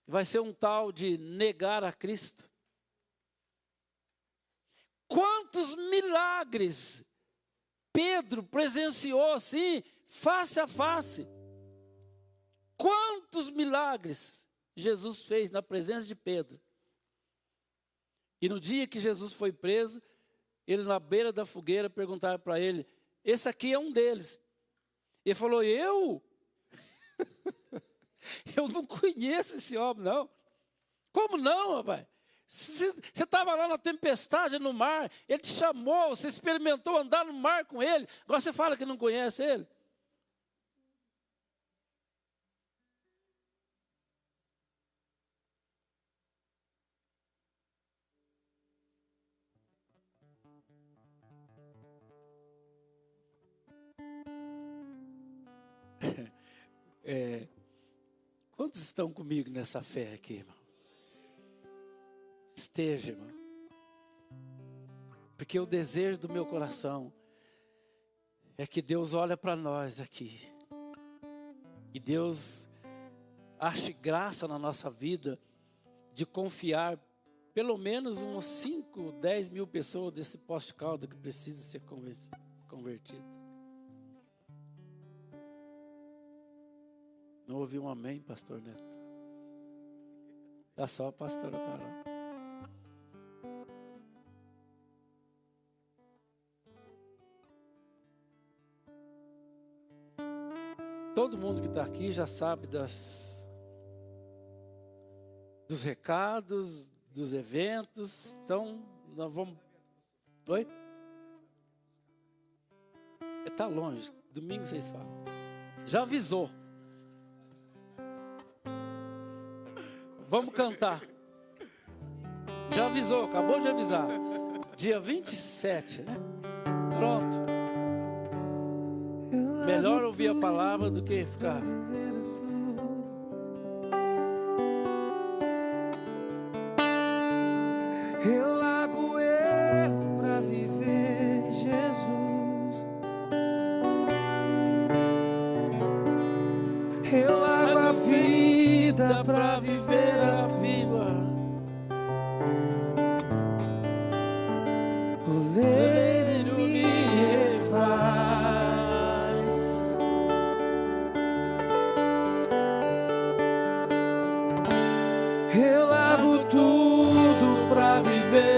vai ser um tal de negar a Cristo. Quantos milagres Pedro presenciou assim, face a face. Quantos milagres Jesus fez na presença de Pedro. E no dia que Jesus foi preso, ele na beira da fogueira perguntaram para ele, esse aqui é um deles. Ele falou, eu? Eu não conheço esse homem, não. Como não, rapaz? Você estava lá na tempestade, no mar, ele te chamou, você experimentou andar no mar com ele, agora você fala que não conhece ele? Quantos estão comigo nessa fé aqui, irmão? Esteja, irmão. Porque o desejo do meu coração é que Deus olha para nós aqui. E Deus ache graça na nossa vida de confiar pelo menos umas 5, 10 mil pessoas desse Poço de Caldas que precisam ser convertidas. Não ouvi um amém, pastor Neto? Tá só a pastora Carol. Todo mundo que está aqui já sabe dos recados, dos eventos. Então, nós vamos... Oi? Está longe. Domingo vocês falam. Já avisou. Vamos cantar. Já avisou, acabou de avisar. Dia 27, né? Pronto. Melhor ouvir a palavra do que ficar. Eu largo o erro pra viver Jesus. Eu largo a vida pra viver a vida. O leiro me refaz. Eu largo tudo pra viver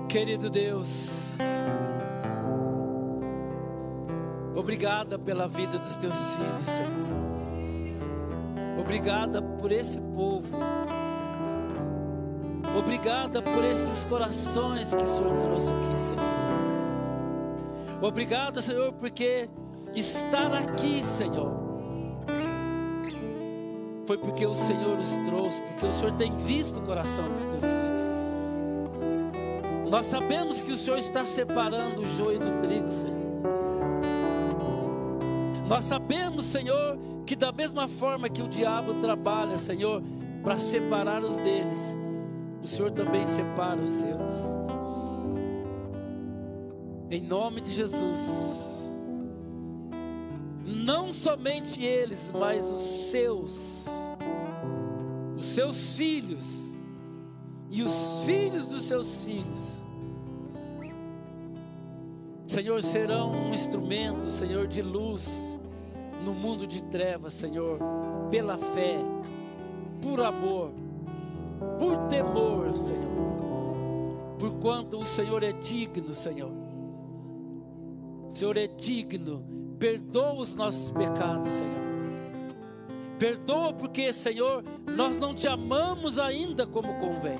Querido Deus, obrigada pela vida dos teus filhos, Senhor. Obrigada por esse povo. Obrigada por estes corações que o Senhor trouxe aqui, Senhor. Obrigada, Senhor, porque estar aqui, Senhor, foi porque o Senhor os trouxe, porque o Senhor tem visto o coração dos teus filhos. Nós sabemos que o Senhor está separando o joio do trigo, Senhor. Nós sabemos, Senhor, que da mesma forma que o diabo trabalha, Senhor, para separar os deles, o Senhor também separa os seus. Em nome de Jesus, não somente eles, mas os seus filhos e os filhos dos seus filhos, Senhor, serão um instrumento, Senhor, de luz no mundo de trevas, Senhor, pela fé, por amor, por temor, Senhor, porquanto o Senhor é digno, Senhor. O Senhor é digno, perdoa os nossos pecados, Senhor. Perdoa porque, Senhor, nós não te amamos ainda como convém.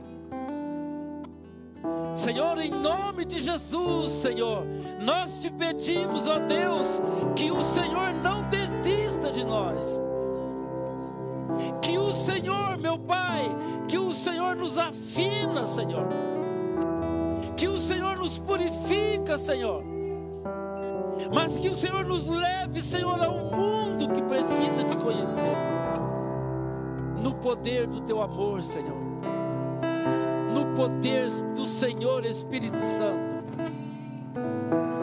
Senhor, em nome de Jesus, Senhor, nós te pedimos, ó Deus, que o Senhor não desista de nós. Que o Senhor, meu Pai, que o Senhor nos afina, Senhor. Que o Senhor nos purifica, Senhor. Mas que o Senhor nos leve, Senhor, ao mundo que precisa te conhecer. No poder do teu amor, Senhor. No poder do Senhor Espírito Santo.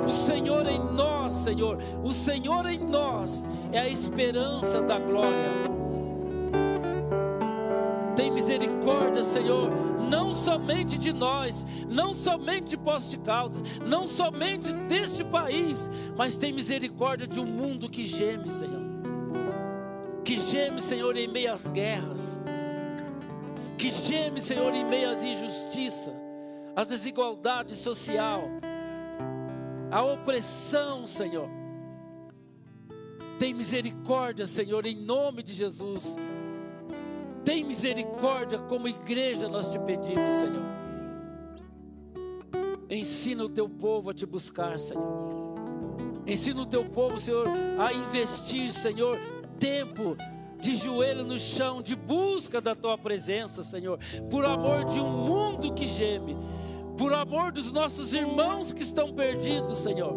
O Senhor em nós, Senhor. O Senhor em nós é a esperança da glória. Tem misericórdia, Senhor, não somente de nós, não somente de Poços de Caldas, não somente deste país, mas tem misericórdia de um mundo que geme, Senhor. Que geme, Senhor, em meio às guerras. Que geme, Senhor, em meio às injustiças, às desigualdades social, à opressão, Senhor. Tem misericórdia, Senhor, em nome de Jesus. Tem misericórdia, como igreja nós te pedimos, Senhor. Ensina o teu povo a te buscar, Senhor. Ensina o teu povo, Senhor, a investir, Senhor, tempo de joelho no chão, de busca da tua presença, Senhor. Por amor de um mundo que geme. Por amor dos nossos irmãos que estão perdidos, Senhor,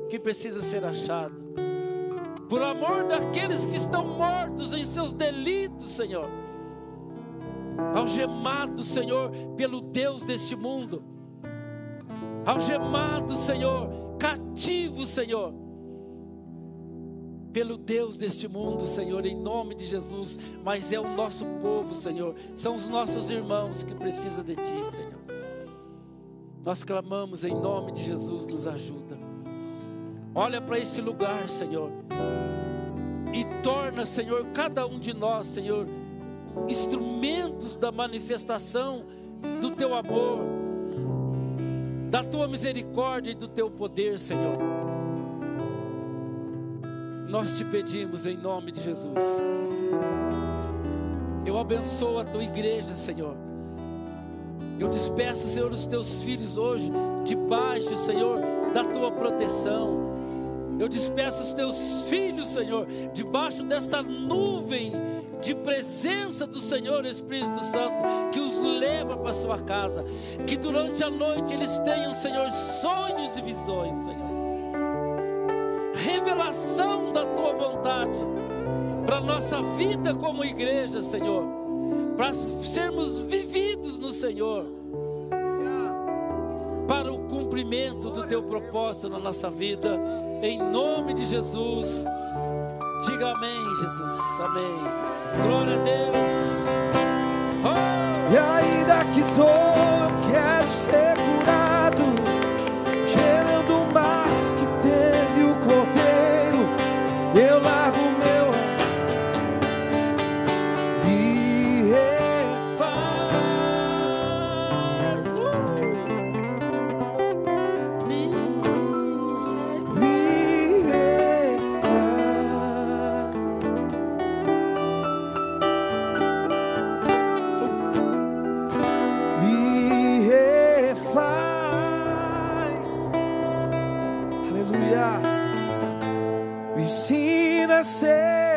que precisa ser achado. Por amor daqueles que estão mortos em seus delitos, Senhor. Algemados, Senhor, pelo Deus deste mundo. Algemados, Senhor, cativos, Senhor, pelo Deus deste mundo, Senhor, em nome de Jesus. Mas é o nosso povo, Senhor. São os nossos irmãos que precisam de Ti, Senhor. Nós clamamos em nome de Jesus, nos ajuda. Olha para este lugar, Senhor. e torna, Senhor, cada um de nós, Senhor, instrumentos da manifestação do Teu amor, da Tua misericórdia e do Teu poder, Senhor. Nós te pedimos em nome de Jesus. Eu abençoo a Tua igreja, Senhor. Eu despeço, Senhor, os Teus filhos hoje, debaixo, Senhor, da Tua proteção. Eu despeço os Teus filhos, Senhor, debaixo desta nuvem de presença do Senhor Espírito Santo, que os leva para a sua casa. Que durante a noite eles tenham, Senhor, sonhos e visões, Senhor. Revelação da Tua vontade para a nossa vida como igreja, Senhor. Para sermos vividos no Senhor, para o cumprimento do Teu propósito na nossa vida, em nome de Jesus. Diga amém, Jesus, amém. Glória a Deus. Oh! E ainda que dor quer ser curado, gerando mais que teve o cordeiro, eu largo meu ensina a ser